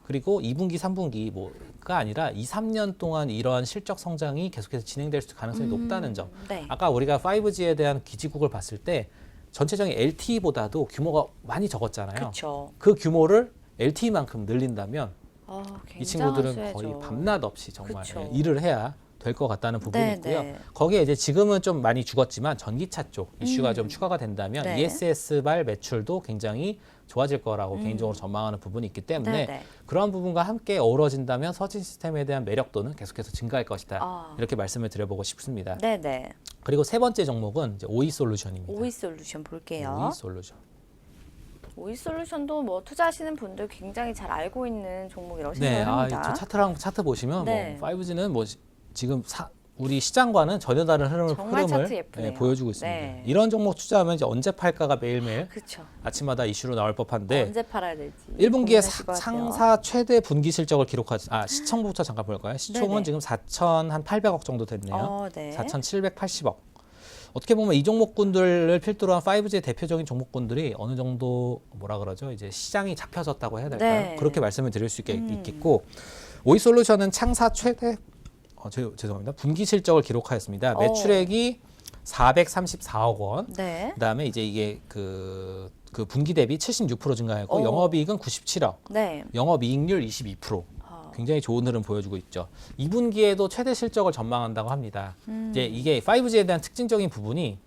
그리고 2분기, 3분기 뭐가 아니라 2, 3년 동안 이러한 실적 성장이 계속해서 진행될 가능성이 높다는 점. 네. 아까 우리가 5G에 대한 기지국을 봤을 때 전체적인 LTE보다도 규모가 많이 적었잖아요. 그렇죠. 그 규모를 LTE만큼 늘린다면 이 친구들은 굉장한 거의 수혜죠. 밤낮 없이 정말 그쵸. 일을 해야 될 것 같다는 부분이 네, 있고요. 네. 거기에 이제 지금은 좀 많이 죽었지만 전기차 쪽 이슈가 좀 추가가 된다면 네. ESS발 매출도 굉장히 좋아질 거라고 개인적으로 전망하는 부분이 있기 때문에 네, 네. 그런 부분과 함께 어우러진다면 서진 시스템에 대한 매력도는 계속해서 증가할 것이다. 이렇게 말씀을 드려보고 싶습니다. 네네. 그리고 세 번째 종목은 이제 오이 솔루션입니다. 오이 솔루션 볼게요. 오이 솔루션. 오이 솔루션도 뭐 투자하시는 분들 굉장히 잘 알고 있는 종목이라고 네, 생각합니다. 저 차트 보시면 네. 뭐 5G는 뭐 지금 우리 시장과는 전혀 다른 정말 차트 예쁘네요. 보여주고 있습니다. 네. 이런 종목 투자하면 이제 언제 팔까가 매일매일 그렇죠. 아침마다 이슈로 나올 법한데 언제 팔아야 될지. 1분기에 고민하실 것 같아요. 상사 최대 분기 실적을 기록하지 시총부터 잠깐 볼까요? 시총은 네네. 지금 4,800억 정도 됐네요. 네. 4,780억. 어떻게 보면 이 종목군들을 필두로 한 5G의 대표적인 종목군들이 어느 정도 뭐라 그러죠? 이제 시장이 잡혀졌다고 해야 될까요? 네. 그렇게 말씀을 드릴 수 있겠고 오이솔루션은 창사 최대 죄송합니다. 분기 실적을 기록하였습니다. 매출액이 434억 원. 네. 그다음에 이제 이게 그 분기 대비 76% 증가했고 오. 영업이익은 97억. 네. 영업이익률 22%. 굉장히 좋은 흐름 보여주고 있죠. 2분기에도 최대 실적을 전망한다고 합니다. 이제 이게 5G에 대한 특징적인 부분이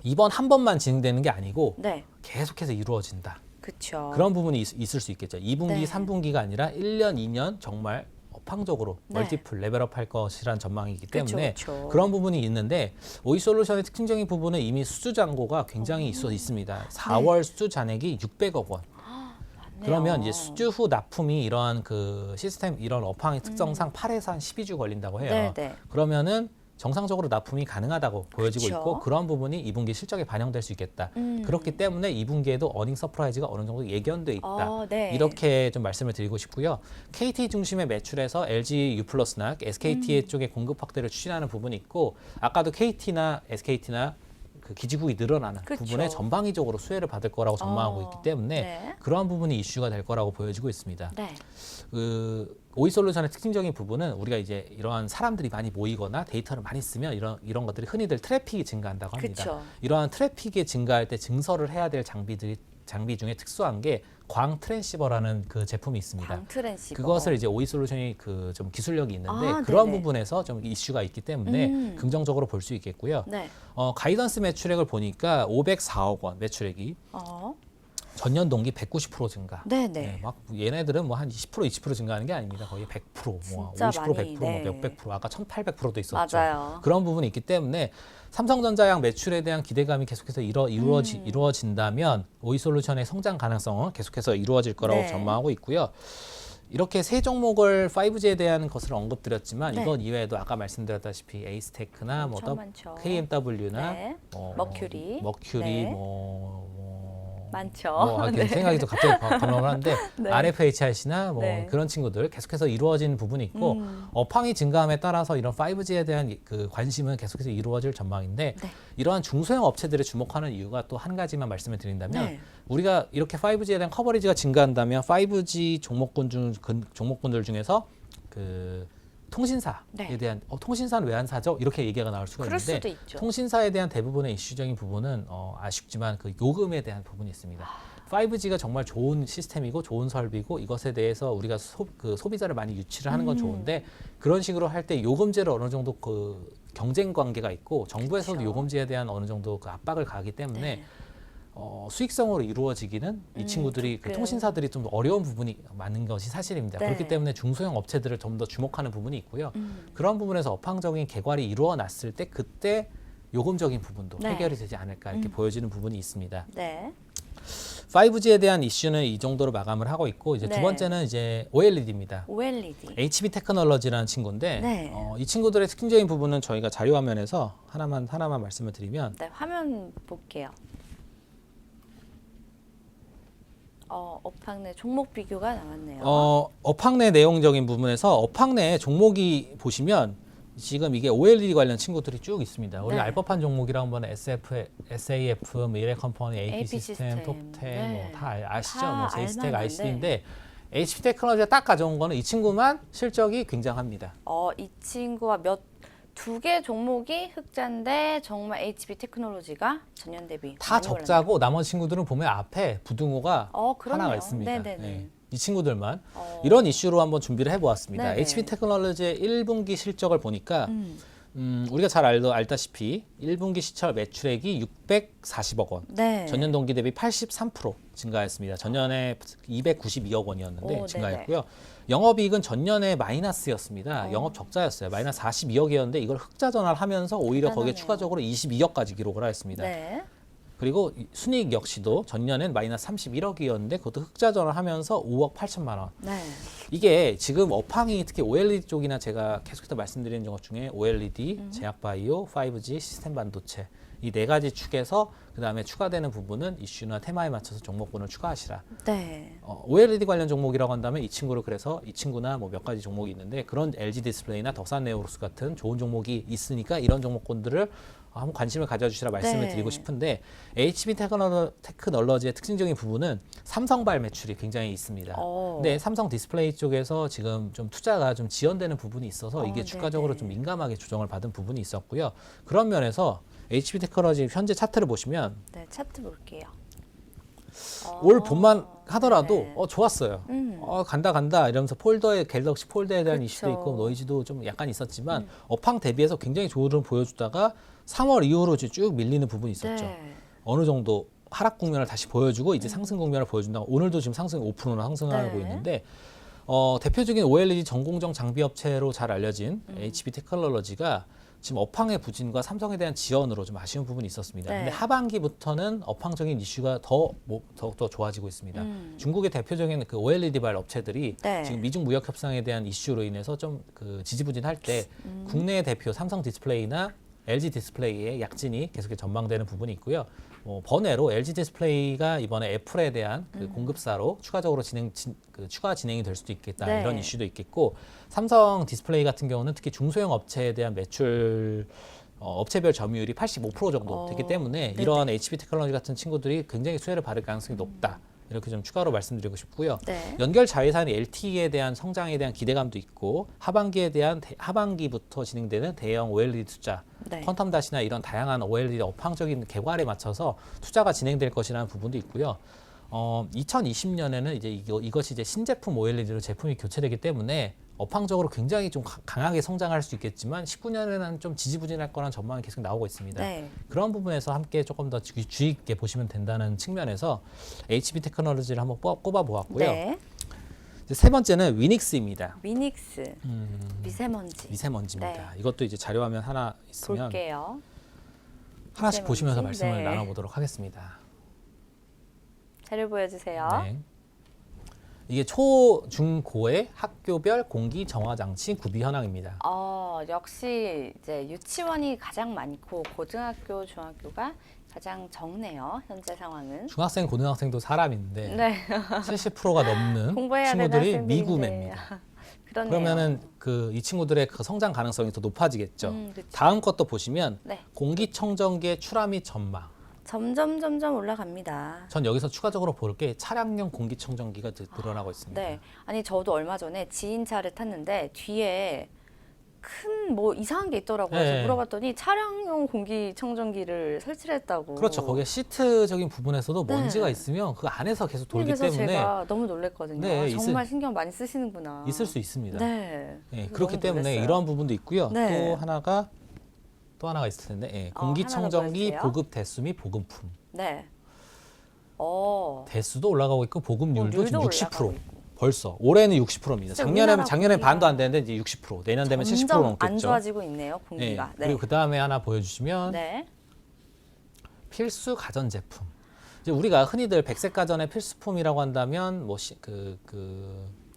이번 한 번만 진행되는 게 아니고 네. 계속해서 이루어진다. 그렇죠. 그런 부분이 있을 수 있겠죠. 2분기, 네. 3분기가 아니라 1년, 2년 정말 업황적으로 네. 멀티플 레벨업 할 것이란 전망이기 때문에 그쵸. 그런 부분이 있는데 오이솔루션의 특징적인 부분은 이미 수주 잔고가 굉장히 있습니다. 4월 수주 잔액이 600억 원. 그러면 이제 수주 후 납품이 이러한 그 시스템 이런 업황의 특성상 8에서 한 12주 걸린다고 해요. 네네. 그러면은 정상적으로 납품이 가능하다고 보여지고 그쵸. 있고 그런 부분이 2분기 실적에 반영될 수 있겠다. 그렇기 때문에 2분기에도 어닝 서프라이즈가 어느 정도 예견돼 있다. 네. 이렇게 좀 말씀을 드리고 싶고요. KT 중심의 매출에서 LG U+나 SKT 쪽의 공급 확대를 추진하는 부분이 있고 아까도 KT나 SKT나 그 기지국이 늘어나는 그쵸. 부분에 전방위적으로 수혜를 받을 거라고 전망하고 있기 때문에 네. 그러한 부분이 이슈가 될 거라고 보여지고 있습니다. 네. 그 오이솔루션의 특징적인 부분은 우리가 이제 이러한 사람들이 많이 모이거나 데이터를 많이 쓰면 이런 것들이 흔히들 트래픽이 증가한다고 합니다. 그쵸. 이러한 트래픽이 증가할 때 증설을 해야 될 장비 중에 특수한 게 광 트랜시버라는 그 제품이 있습니다. 광 트랜시버. 그것을 이제 오이솔루션이 그 좀 기술력이 있는데 아, 그런 네네. 부분에서 좀 이슈가 있기 때문에 긍정적으로 볼 수 있겠고요. 네. 가이던스 매출액을 보니까 504억 원 매출액이 전년 동기 190% 증가. 네네. 네, 막 얘네들은 뭐 한 20% 20% 증가하는 게 아닙니다. 거의 100%, 뭐 진짜 50%, 많이, 100%, 네. 뭐 몇백 프로, 아까 1,800%도 있었죠. 맞아요. 그런 부분이 있기 때문에 삼성전자양 매출에 대한 기대감이 계속해서 이루어진다면 오이솔루션의 성장 가능성은 계속해서 이루어질 거라고 네. 전망하고 있고요. 이렇게 세 종목을 5G에 대한 것을 언급드렸지만 네. 이것 이외에도 아까 말씀드렸다시피 에이스테크나 뭐 많죠. KMW나 네. 뭐 머큐리. 머큐리 네. 많죠. 뭐 생각이 또 갑자기 번호하는데 네. RFHRC나 뭐 네. 그런 친구들 계속해서 이루어지는 부분이 있고 업황이 증가함에 따라서 이런 5G에 대한 그 관심은 계속해서 이루어질 전망인데 네. 이러한 중소형 업체들을 주목하는 이유가 또 한 가지만 말씀을 드린다면 네. 우리가 이렇게 5G에 대한 커버리지가 증가한다면 5G 종목군들 중에서 그 통신사에 네. 대한 통신사는 왜 안 사죠? 이렇게 얘기가 나올 수가 그럴 있는데 수도 있죠. 통신사에 대한 대부분의 이슈적인 부분은 아쉽지만 그 요금에 대한 부분이 있습니다. 5G가 정말 좋은 시스템이고 좋은 설비고 이것에 대해서 우리가 소비자를 많이 유치를 하는 건 좋은데 그런 식으로 할 때 요금제를 어느 정도 그 경쟁 관계가 있고 정부에서도 그렇죠. 요금제에 대한 어느 정도 그 압박을 가하기 때문에 네. 수익성으로 이루어지기는 이 친구들이 그 조금. 통신사들이 좀 어려운 부분이 많은 것이 사실입니다. 네. 그렇기 때문에 중소형 업체들을 좀 더 주목하는 부분이 있고요. 그런 부분에서 업황적인 개괄이 이루어났을 때 그때 요금적인 부분도 네. 해결이 되지 않을까 이렇게 보여지는 부분이 있습니다. 네. 5G에 대한 이슈는 이 정도로 마감을 하고 있고 이제 네. 두 번째는 이제 OLED입니다. OLED. HB 테크놀로지라는 친구인데 네. 이 친구들의 특징적인 부분은 저희가 자료 화면에서 하나만 말씀을 드리면 네, 화면 볼게요. 업황 내 종목 비교가 나왔네요. 업황 내 내용적인 부분에서 업황 내 종목이 보시면 지금 이게 OLED 관련 친구들이 쭉 있습니다. 우리 네. 알법한 종목이라고 하면 SAF, 미래컴퍼니, AP AP 시스템, 시스템. 톱텐 네. 뭐 다 아시죠? 다 뭐 제이스텍, 알만한데. ICD인데 HP 테크놀로지가 딱 가져온 거는 이 친구만 실적이 굉장합니다. 이 친구와 두 개 종목이 흑자인데 정말 HP 테크놀로지가 전년 대비 다 많이 적자고 나머지 친구들은 보면 앞에 부등호가 그러네요. 하나가 있습니다. 네네네. 네. 이 친구들만 이런 이슈로 한번 준비를 해보았습니다. 네네. HP 테크놀로지의 1분기 실적을 보니까 우리가 잘 알다시피 1분기 시철 매출액이 640억 원, 네. 전년 동기 대비 83% 증가했습니다. 전년에 292억 원이었는데 오, 증가했고요. 영업이익은 전년에 마이너스였습니다. 영업 적자였어요. 마이너스 42억이었는데 이걸 흑자 전환을 하면서 오히려 거기에 대단하네요. 추가적으로 22억까지 기록을 하였습니다. 네. 그리고 순이익 역시도 전년엔 마이너스 31억이었는데 그것도 흑자 전환을 하면서 5억 8천만 원. 네. 이게 지금 업황이 특히 OLED 쪽이나 제가 계속해서 말씀드리는 것 중에 OLED, 제약바이오, 5G, 시스템 반도체 이 네 가지 축에서 그다음에 추가되는 부분은 이슈나 테마에 맞춰서 종목군을 추가하시라. 네. OLED 관련 종목이라고 한다면 이 친구를 그래서 이 친구나 뭐 몇 가지 종목이 있는데 그런 LG 디스플레이나 덕산 네오로스 같은 좋은 종목이 있으니까 이런 종목군들을 한번 관심을 가져주시라 말씀을 네. 드리고 싶은데 HP 테크놀로지의 특징적인 부분은 삼성발 매출이 굉장히 있습니다. 근데 삼성 디스플레이 쪽에서 지금 좀 투자가 좀 지연되는 부분이 있어서 이게 주가적으로 네네. 좀 민감하게 조정을 받은 부분이 있었고요. 그런 면에서 HP 테크놀로지 현재 차트를 보시면 네, 차트 볼게요. 올 봄만 하더라도 네. 좋았어요. 간다 이러면서 갤럭시 폴더에 대한 그쵸. 이슈도 있고 노이즈도 좀 약간 있었지만 업황 대비해서 굉장히 좋은 흐름 보여주다가 3월 이후로 이제 쭉 밀리는 부분이 있었죠. 네. 어느 정도 하락 국면을 다시 보여주고 이제 상승 국면을 보여준다고 오늘도 지금 상승 5%나 상승하고 네. 있는데 대표적인 OLED 전공정 장비 업체로 잘 알려진 HP 테크놀로지가 지금 업황의 부진과 삼성에 대한 지연으로 좀 아쉬운 부분이 있었습니다. 네. 근데 하반기부터는 업황적인 이슈가 더욱더 좋아지고 있습니다. 중국의 대표적인 그 OLED발 업체들이 네. 지금 미중 무역 협상에 대한 이슈로 인해서 좀 그 지지부진할 때 국내 대표 삼성 디스플레이나 LG 디스플레이의 약진이 계속 전망되는 부분이 있고요. 번외로 LG 디스플레이가 이번에 애플에 대한 그 공급사로 추가적으로 추가 진행이 될 수도 있겠다 네. 이런 이슈도 있겠고 삼성 디스플레이 같은 경우는 특히 중소형 업체에 대한 매출 업체별 점유율이 85% 정도 되기 때문에 네네. 이런 HP 테크놀로지 같은 친구들이 굉장히 수혜를 받을 가능성이 높다. 이렇게 좀 추가로 말씀드리고 싶고요. 네. 연결 자회사는 LTE에 대한 성장에 대한 기대감도 있고 하반기부터 진행되는 대형 OLED 투자, 네. 퀀텀 닷이나 이런 다양한 OLED 업황적인 개괄에 맞춰서 투자가 진행될 것이라는 부분도 있고요. 2020년에는 이제 이것이 이제 신제품 OLED로 제품이 교체되기 때문에 업황적으로 굉장히 좀 강하게 성장할 수 있겠지만 19년에는 좀 지지부진할 거라는 전망이 계속 나오고 있습니다. 네. 그런 부분에서 함께 조금 더 주의 있게 보시면 된다는 측면에서 HP 테크놀로지를 한번 꼽아 보았고요. 네. 이제 세 번째는 위닉스입니다. 위닉스 미세먼지 미세먼지입니다. 네. 이것도 이제 자료 화면 하나 있으면 볼게요. 하나씩 미세먼지. 보시면서 말씀을 네. 나눠보도록 하겠습니다. 자료 보여주세요. 네. 이게 초, 중, 고의 학교별 공기 정화 장치 구비 현황입니다. 역시 이제 유치원이 가장 많고 고등학교, 중학교가 가장 적네요. 현재 상황은. 중학생, 고등학생도 사람인데 네. 70%가 넘는 공부해야 되는 친구들이 학생들인데. 미구매입니다. 그러네요. 그러면은 이 친구들의 그 성장 가능성이 더 높아지겠죠. 그쵸. 다음 것도 보시면 네. 공기청정기의 출하 및 전망. 점점 올라갑니다. 전 여기서 추가적으로 볼 게 차량용 공기청정기가 늘어나고 있습니다. 네. 아니 저도 얼마 전에 지인 차를 탔는데 뒤에 큰 뭐 이상한 게 있더라고요. 네. 그래서 물어봤더니 차량용 공기청정기를 설치를 했다고. 그렇죠. 거기에 시트적인 부분에서도 네. 먼지가 있으면 그 안에서 계속 돌기 그래서 때문에 제가 너무 놀랐거든요. 네, 정말 신경 많이 쓰시는구나. 있을 수 있습니다. 네. 네, 그래서 그렇기 너무 때문에 놀랐어요. 이러한 부분도 있고요. 네. 또 하나가 있을 텐데 하나 더 공기청정기 보여주세요. 보급 대수 및 보급품. 네. 대수도 올라가고 있고 보급률도 지금 률도 60%. 올라가고 있고. 벌써 올해는 60%입니다. 진짜 작년에는 우리나라 반도 안 되는데 이제 60%. 내년 되면 70% 점점 넘겠죠. 안 좋아지고 있네요. 네. 공기가. 네. 그리고 그 다음에 하나 보여주시면 네. 필수 가전 제품. 이제 우리가 흔히들 백색 가전의 필수품이라고 한다면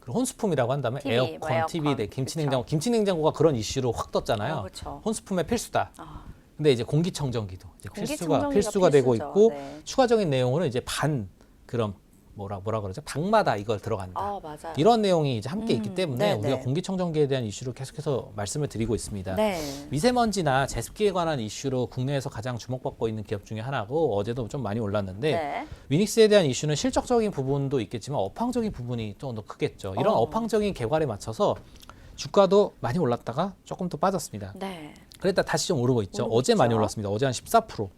혼수품이라고 한다면 TV, 에어컨, 뭐 에어컨. TV, 김치냉장고. 김치냉장고가 그런 이슈로 확 떴잖아요. 그렇죠. 혼수품의 필수다. 아, 근데 이제 공기청정기도 이제 공기청정기가 필수가 되고 필수죠. 있고 네. 추가적인 내용으로는 이제 그런 뭐라 그러죠? 방마다 이걸 들어간다. 맞아요. 이런 내용이 이제 함께 있기 때문에 네, 우리가 네. 공기청정기에 대한 이슈를 계속해서 말씀을 드리고 있습니다. 네. 미세먼지나 제습기에 관한 이슈로 국내에서 가장 주목받고 있는 기업 중에 하나고 어제도 좀 많이 올랐는데 네. 위닉스에 대한 이슈는 실적적인 부분도 있겠지만 업황적인 부분이 좀 더 크겠죠. 이런 업황적인 개괄에 맞춰서 주가도 많이 올랐다가 조금 또 빠졌습니다. 네. 그랬다 다시 좀 오르고 있죠. 오르고 어제 많이 있죠. 올랐습니다. 어제 한 14%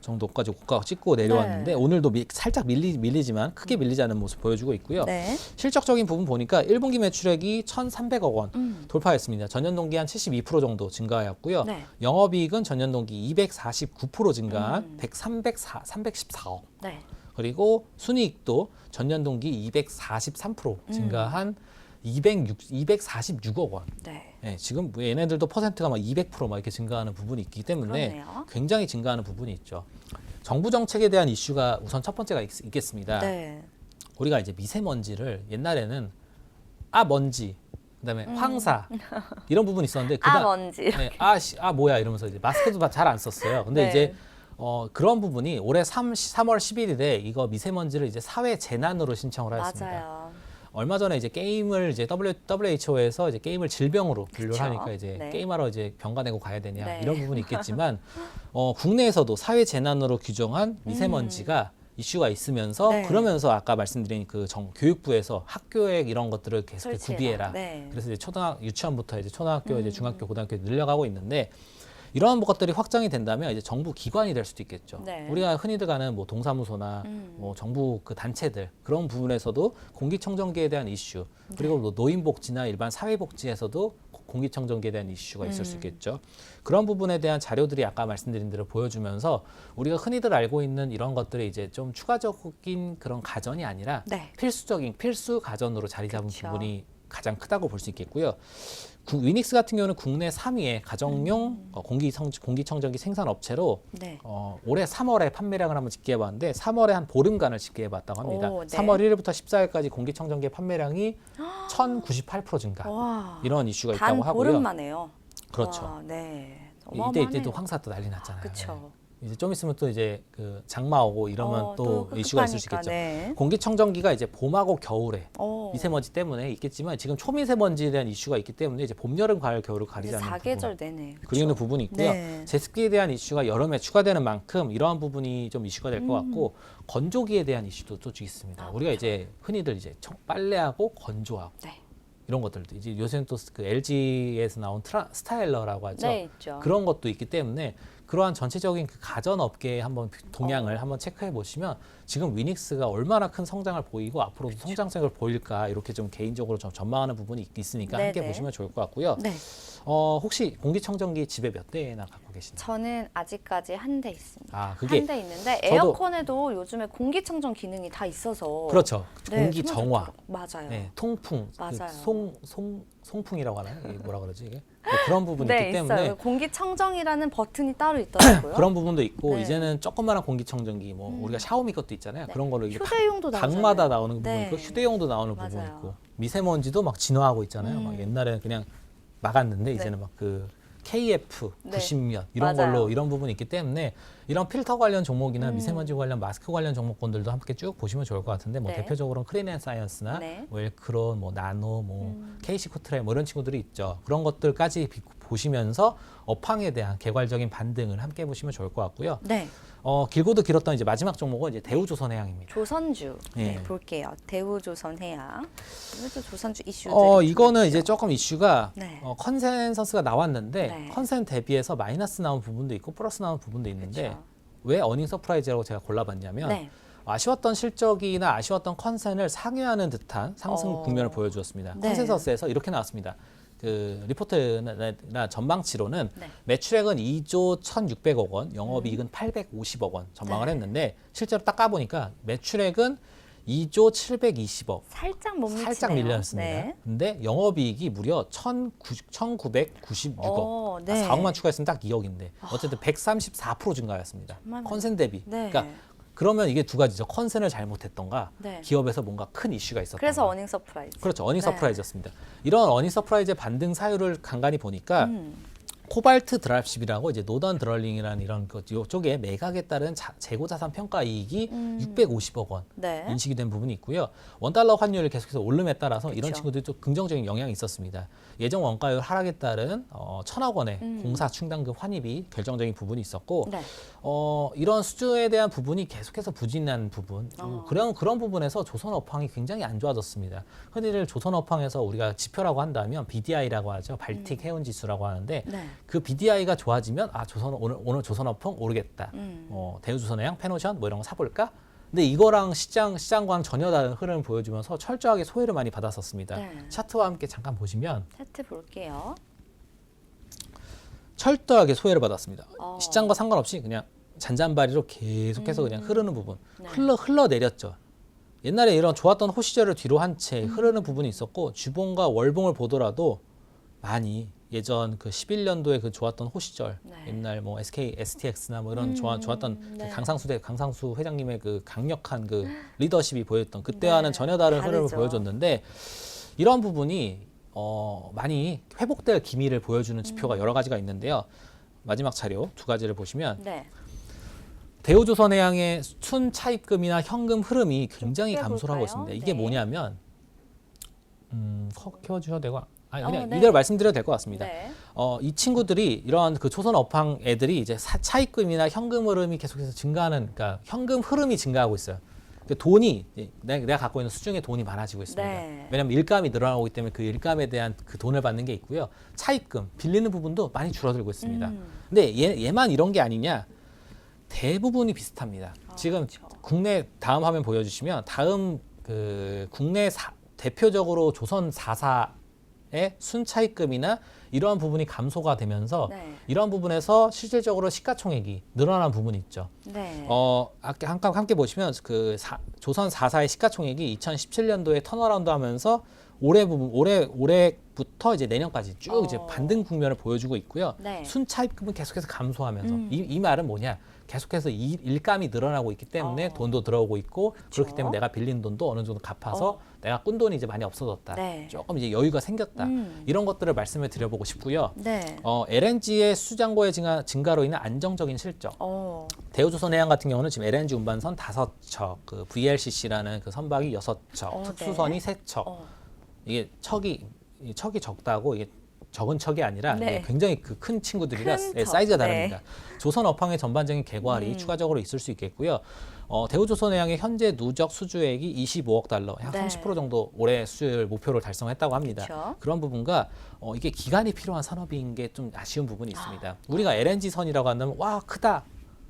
정도까지 고가 찍고 내려왔는데 네. 오늘도 살짝 밀리지만 크게 밀리지 않는 모습 보여주고 있고요. 네. 실적적인 부분 보니까 1분기 매출액이 1,300억 원 돌파했습니다. 전년 동기 한 72% 정도 증가하였고요. 네. 영업이익은 전년 동기 249% 증가한 314억. 네. 그리고 순이익도 전년 동기 243% 증가한 246억 원. 네. 네, 지금 얘네들도 퍼센트가 막 200%막 이렇게 증가하는 부분이 있기 때문에 그러네요. 굉장히 증가하는 부분이 있죠. 정부 정책에 대한 이슈가 우선 첫 번째가 있겠습니다. 네. 우리가 이제 미세먼지를 옛날에는 먼지, 그다음에 황사 이런 부분이 있었는데 먼지. 네, 뭐야 이러면서 이제 마스크도 잘 안 썼어요. 근데 네. 이제 그런 부분이 올해 3월 11일에 이거 미세먼지를 이제 사회 재난으로 신청을 하였습니다. 맞아요. 얼마 전에 이제 게임을 이제 WHO에서 이제 게임을 질병으로 분류를 그쵸. 하니까 이제 네. 게임하러 이제 병가 내고 가야 되냐 네. 이런 부분이 있겠지만 국내에서도 사회 재난으로 규정한 미세먼지가 이슈가 있으면서 네. 그러면서 아까 말씀드린 그 교육부에서 학교에 이런 것들을 계속 설치해라. 구비해라. 네. 그래서 이제 유치원부터 이제 초등학교, 이제 중학교, 고등학교 늘려가고 있는데 이런 것들이 확정이 된다면 이제 정부 기관이 될 수도 있겠죠. 네. 우리가 흔히들 가는 뭐 동사무소나 뭐 정부 그 단체들 그런 부분에서도 공기청정기에 대한 이슈 그리고 뭐 노인복지나 일반 사회복지에서도 공기청정기에 대한 이슈가 있을 수 있겠죠. 그런 부분에 대한 자료들이 아까 말씀드린 대로 보여주면서 우리가 흔히들 알고 있는 이런 것들이 이제 좀 추가적인 그런 가전이 아니라 네. 필수 가전으로 자리 잡은 그쵸. 부분이 가장 크다고 볼 수 있겠고요. 위닉스 같은 경우는 국내 3위의 가정용 공기청정기 생산 업체로 네. 올해 3월에 판매량을 한번 집계해봤는데 3월에 한 보름간을 집계해봤다고 합니다. 오, 네. 3월 1일부터 14일까지 공기청정기 판매량이 1,098% 증가. 와. 이런 이슈가 단 있다고 하고요. 보름만에요. 그렇죠. 와, 네. 이때 또 황사 또 난리 났잖아요. 그렇죠. 이제 좀 있으면 또 이제 그 장마 오고 이러면 또 이슈가 있을 수 있겠죠. 네. 공기청정기가 이제 봄하고 겨울에 어. 미세먼지 때문에 있겠지만 지금 초미세먼지에 대한 이슈가 있기 때문에 이제 봄, 여름, 가을, 겨울을 가리지 않는 사계절 내내. 그리는 부분이 있고요. 네. 제습기에 대한 이슈가 여름에 추가되는 만큼 이러한 부분이 좀 이슈가 될 것 같고 건조기에 대한 이슈도 또 있습니다. 우리가 이제 흔히들 이제 빨래하고 건조하고 네. 이런 것들도 이제 요새는 또 그 LG에서 나온 스타일러라고 하죠. 네, 있죠. 그런 것도 있기 때문에 그러한 전체적인 그 가전 업계의 한번 동향을 한번 체크해 보시면 지금 위닉스가 얼마나 큰 성장을 보이고 앞으로도 성장성을 보일까 이렇게 좀 개인적으로 좀 전망하는 부분이 있으니까 네네. 함께 보시면 좋을 것 같고요. 네. 혹시 공기청정기 집에 몇 대나 갖고 계시나요? 저는 아직까지 한 대 있습니다. 그게 한 대 있는데 저도- 에어컨에도 요즘에 공기청정 기능이 다 있어서 그렇죠. 네, 공기 정말 정화, 좋더라고요. 맞아요. 네, 통풍, 맞아요. 송풍이라고 하나요? 이게 뭐라 그러지 이게? 뭐 그런 부분이 네, 있기 때문에 있어요. 공기청정이라는 버튼이 따로 있더라고요. 그런 부분도 있고 네. 이제는 조그마한 공기청정기 뭐 우리가 샤오미 것도 있잖아요. 네. 그런 거를 이게 휴대용도 나오잖아요. 방마다 나오는 부분 네. 있고 휴대용도 나오는 부분 맞아요. 있고 미세먼지도 막 진화하고 있잖아요. 막 옛날에는 그냥 막았는데 이제는 막 그 KF 네. 90몇 이런 맞아요. 걸로 이런 부분이 있기 때문에 이런 필터 관련 종목이나 음. 미세먼지 관련 마스크 관련 종목군들도 함께 쭉 보시면 좋을 것 같은데 뭐 네. 대표적으로는 크린앤사이언스나 네. 뭐 엘크론, 뭐 나노, 뭐 KC코트레 뭐 이런 친구들이 있죠. 그런 것들까지 보시면서 업황에 대한 개괄적인 반등을 함께 보시면 좋을 것 같고요. 네. 길고도 길었던 이제 마지막 종목은 이제 대우조선해양입니다. 조선주 네, 예. 볼게요. 대우조선해양. 이것도 조선주 이슈들. 이거는 이제 조금 이슈가 네. 컨센서스가 나왔는데 네. 컨센 대비해서 마이너스 나온 부분도 있고 플러스 나온 부분도 있는데 그쵸. 왜 어닝 서프라이즈라고 제가 골라봤냐면 네. 아쉬웠던 실적이나 아쉬웠던 컨센을 상회하는 듯한 상승 어. 국면을 보여주었습니다. 네. 컨센서스에서 이렇게 나왔습니다. 그 리포트나 전망치로는 네. 매출액은 2조 1,600억 원, 영업이익은 850억 원 전망을 네. 했는데 실제로 딱 까보니까 매출액은 2조 720억. 살짝 못 미치네요. 살짝 밀렸습니다. 네. 근데 영업이익이 무려 1,996억. 네. 4억만 추가했으면 딱 2억인데 어쨌든 134% 증가했습니다. 정말 컨센 대비. 네. 그러니까 그러면 이게 두 가지죠. 컨센을 잘못했던가 네. 기업에서 뭔가 큰 이슈가 있었던가. 그래서 어닝 서프라이즈. 그렇죠. 어닝 네. 서프라이즈였습니다. 이런 어닝 서프라이즈의 반등 사유를 간간히 보니까 코발트 드랍십이라고 이제 노던 드럴링이라는 이런 이쪽에 매각에 따른 재고 자산 평가 이익이 650억 원 네. 인식이 된 부분이 있고요. 원달러 환율이 계속해서 오름에 따라서 이런 그쵸. 친구들이 좀 긍정적인 영향이 있었습니다. 예정 원가율 하락에 따른 1,000억 원의 공사 충당금 환입이 결정적인 부분이 있었고 네. 이런 수주에 대한 부분이 계속해서 부진한 부분 그런 부분에서 조선업황이 굉장히 안 좋아졌습니다. 흔히들 조선업황에서 우리가 지표라고 한다면 BDI라고 하죠. 발틱 해운 지수라고 하는데 네. 그 BDI가 좋아지면 오늘 조선업황 오르겠다. 대우조선해양, 페노션 뭐 이런 거 사볼까? 근데 이거랑 시장과는 전혀 다른 흐름을 보여주면서 철저하게 소외를 많이 받았었습니다. 네. 차트와 함께 잠깐 보시면 차트 볼게요. 철저하게 소외를 받았습니다. 어. 시장과 상관없이 그냥 잔잔바리로 계속해서 그냥 흐르는 부분 네. 흘러내렸죠. 옛날에 이런 좋았던 호시절을 뒤로 한 채 흐르는 부분이 있었고 주봉과 월봉을 보더라도 많이 예전 그 11년도에 그 좋았던 호시절 네. 옛날 뭐 SK, STX나 뭐 이런 좋았던 네. 그 강상수 회장님의 그 강력한 그 리더십이 보였던 그때와는 전혀 다른 흐름을 다르죠. 보여줬는데 이런 부분이 많이 회복될 기미를 보여주는 지표가 여러 가지가 있는데요. 마지막 자료 두 가지를 보시면 네. 대우조선해양의 순 차입금이나 현금 흐름이 굉장히 좀 감소를 하고 펴볼까요? 있습니다. 이게 네. 뭐냐면 키워주셔도 되고 그냥 네. 이대로 말씀드려도 될 것 같습니다. 네. 이 친구들이 이러한 그 조선업황 애들이 이제 차입금이나 현금 흐름이 계속해서 증가하는, 그러니까 현금 흐름이 증가하고 있어요. 그 돈이 내가 갖고 있는 수중에 돈이 많아지고 있습니다. 네. 왜냐하면 일감이 늘어나고 있기 때문에 그 일감에 대한 그 돈을 받는 게 있고요. 차입금 빌리는 부분도 많이 줄어들고 있습니다. 근데 얘만 이런 게 아니냐? 대부분이 비슷합니다. 지금 그렇죠. 국내 다음 화면 보여주시면 다음 그 국내 대표적으로 조선 4사의 순차입금이나 이러한 부분이 감소가 되면서 네. 이러한 부분에서 실질적으로 시가총액이 늘어난 부분이 있죠. 네. 함께 보시면 그 조선 4사의 시가총액이 2017년도에 턴어라운드하면서 올해부터 이제 내년까지 쭉 이제 반등 국면을 보여주고 있고요. 네. 순차입금은 계속해서 감소하면서 이 말은 뭐냐? 계속해서 일감이 늘어나고 있기 때문에 돈도 들어오고 있고 그렇기 때문에 내가 빌린 돈도 어느 정도 갚아서 내가 꾼 돈이 이제 많이 없어졌다. 네. 조금 이제 여유가 생겼다. 이런 것들을 말씀을 드려보고 싶고요. 네. LNG의 수장고의 증가로 인한 안정적인 실적. 대우조선해양 같은 경우는 지금 LNG 운반선 5척, 그 VLCC라는 그 선박이 6척, 특수선이 네. 3척. 이게 척이 적다고 이게 적은 척이 아니라 네. 이게 굉장히 그 큰 친구들이라 큰 척. 사이즈가 네. 다릅니다. 조선 업황의 전반적인 개괄이 추가적으로 있을 수 있겠고요. 대우조선해양의 현재 누적 수주액이 25억 달러, 약 네. 30% 정도 올해 수주율 목표를 달성했다고 합니다. 그쵸. 그런 부분과 이게 기간이 필요한 산업인 게 좀 아쉬운 부분이 있습니다. 우리가 LNG 선이라고 한다면 와 크다.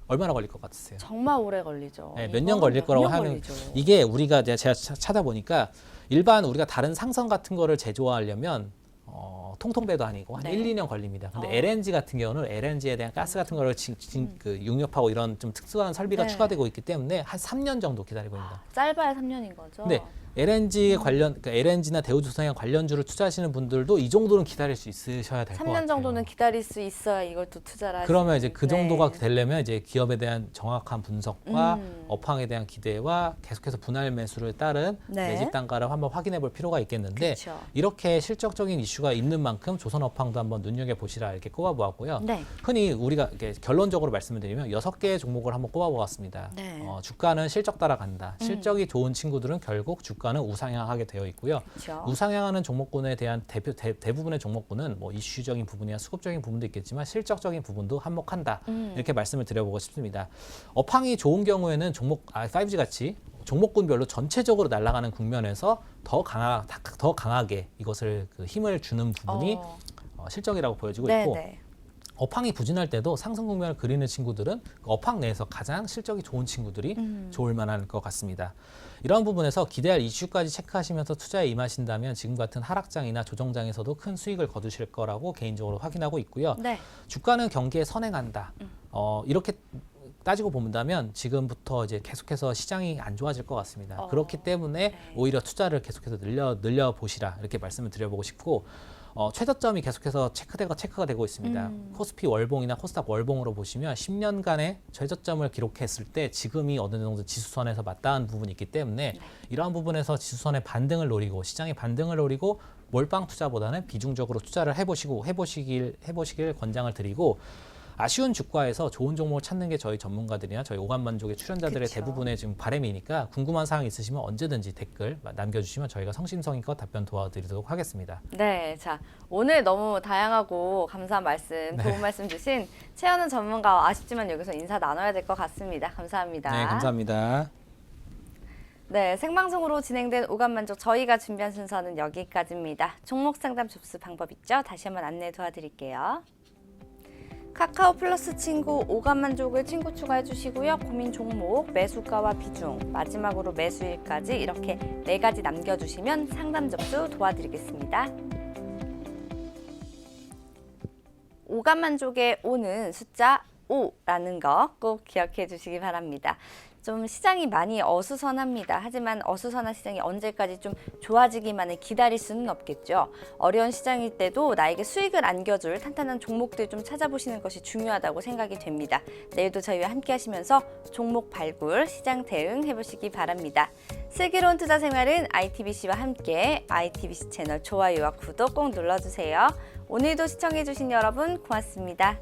얼마나 걸릴 것 같으세요? 정말 오래 걸리죠. 네, 몇 년 걸릴 거라고 하면 이게 우리가 제가 찾아보니까 일반 우리가 다른 상선 같은 거를 제조하려면 통통배도 아니고 한 네. 1, 2년 걸립니다. 근데 LNG 같은 경우는 LNG에 대한 가스 같은 거를 그 육력하고 이런 좀 특수한 설비가 네. 추가되고 있기 때문에 한 3년 정도 기다리고 있습니다. 짧아야 3년인 거죠. 근데 LNG에 그러니까 LNG나 대우조선해양 관련주를 투자하시는 분들도 이 정도는 기다릴 수 있으셔야 될 것 같아요. 3년 정도는 기다릴 수 있어야 이걸 또 투자를 그러면 이제 그 정도가 네. 되려면 이제 기업에 대한 정확한 분석과 음. 업황에 대한 기대와 계속해서 분할 매수를 따른 네. 매집 단가를 한번 확인해 볼 필요가 있겠는데 그쵸. 이렇게 실적적인 이슈가 있는 만큼 조선 업황도 한번 눈여겨 보시라 이렇게 꼽아 보았고요. 네. 흔히 우리가 이렇게 결론적으로 말씀을 드리면 6개의 종목을 한번 꼽아 보았습니다. 네. 주가는 실적 따라간다. 실적이 좋은 친구들은 결국 주가는 우상향하게 되어 있고요. 그렇죠. 우상향하는 종목군에 대한 대부분의 종목군은 뭐 이슈적인 부분이나 수급적인 부분도 있겠지만 실적적인 부분도 한몫한다. 이렇게 말씀을 드려보고 싶습니다. 업황이 좋은 경우에는 5G 같이 종목군별로 전체적으로 날아가는 국면에서 더 강하게 이것을 그 힘을 주는 부분이 실적이라고 보여지고 있고 네네. 업황이 부진할 때도 상승 국면을 그리는 친구들은 그 업황 내에서 가장 실적이 좋은 친구들이 좋을 만한 것 같습니다. 이런 부분에서 기대할 이슈까지 체크하시면서 투자에 임하신다면 지금 같은 하락장이나 조정장에서도 큰 수익을 거두실 거라고 개인적으로 확인하고 있고요. 네. 주가는 경기에 선행한다. 이렇게 따지고 본다면 지금부터 이제 계속해서 시장이 안 좋아질 것 같습니다. 그렇기 때문에 네. 오히려 투자를 계속해서 늘려 보시라 이렇게 말씀을 드려보고 싶고 최저점이 계속해서 체크가 되고 있습니다. 코스피 월봉이나 코스닥 월봉으로 보시면 10년간의 최저점을 기록했을 때 지금이 어느 정도 지수선에서 맞닿은 부분이 있기 때문에 이러한 부분에서 지수선의 반등을 노리고 시장의 반등을 노리고 몰빵 투자보다는 비중적으로 투자를 해보시길 권장을 드리고 아쉬운 주가에서 좋은 종목을 찾는 게 저희 전문가들이나 저희 오감만족의 출연자들의 그쵸. 대부분의 지금 바람이니까 궁금한 사항 있으시면 언제든지 댓글 남겨주시면 저희가 성심성의껏 답변 도와드리도록 하겠습니다. 네, 자 오늘 너무 다양하고 감사한 말씀, 좋은 말씀 주신 최현우 전문가와 아쉽지만 여기서 인사 나눠야 될 것 같습니다. 감사합니다. 네, 감사합니다. 네, 생방송으로 진행된 오감만족 저희가 준비한 순서는 여기까지입니다. 종목 상담 접수 방법 있죠? 다시 한번 안내 도와드릴게요. 카카오 플러스 친구 오감만족을 친구 추가해 주시고요. 고민 종목, 매수가와 비중, 마지막으로 매수일까지 이렇게 4가지 남겨주시면 상담 접수 도와드리겠습니다. 오감만족에 오는 숫자 5라는 거 꼭 기억해 주시기 바랍니다. 좀 시장이 많이 어수선합니다. 하지만 어수선한 시장이 언제까지 좀 좋아지기만을 기다릴 수는 없겠죠. 어려운 시장일 때도 나에게 수익을 안겨줄 탄탄한 종목들 좀 찾아보시는 것이 중요하다고 생각이 됩니다. 내일도 저희와 함께 하시면서 종목 발굴, 시장 대응 해보시기 바랍니다. 슬기로운 투자 생활은 ITBC와 함께 ITBC 채널 좋아요와 구독 꼭 눌러주세요. 오늘도 시청해주신 여러분 고맙습니다.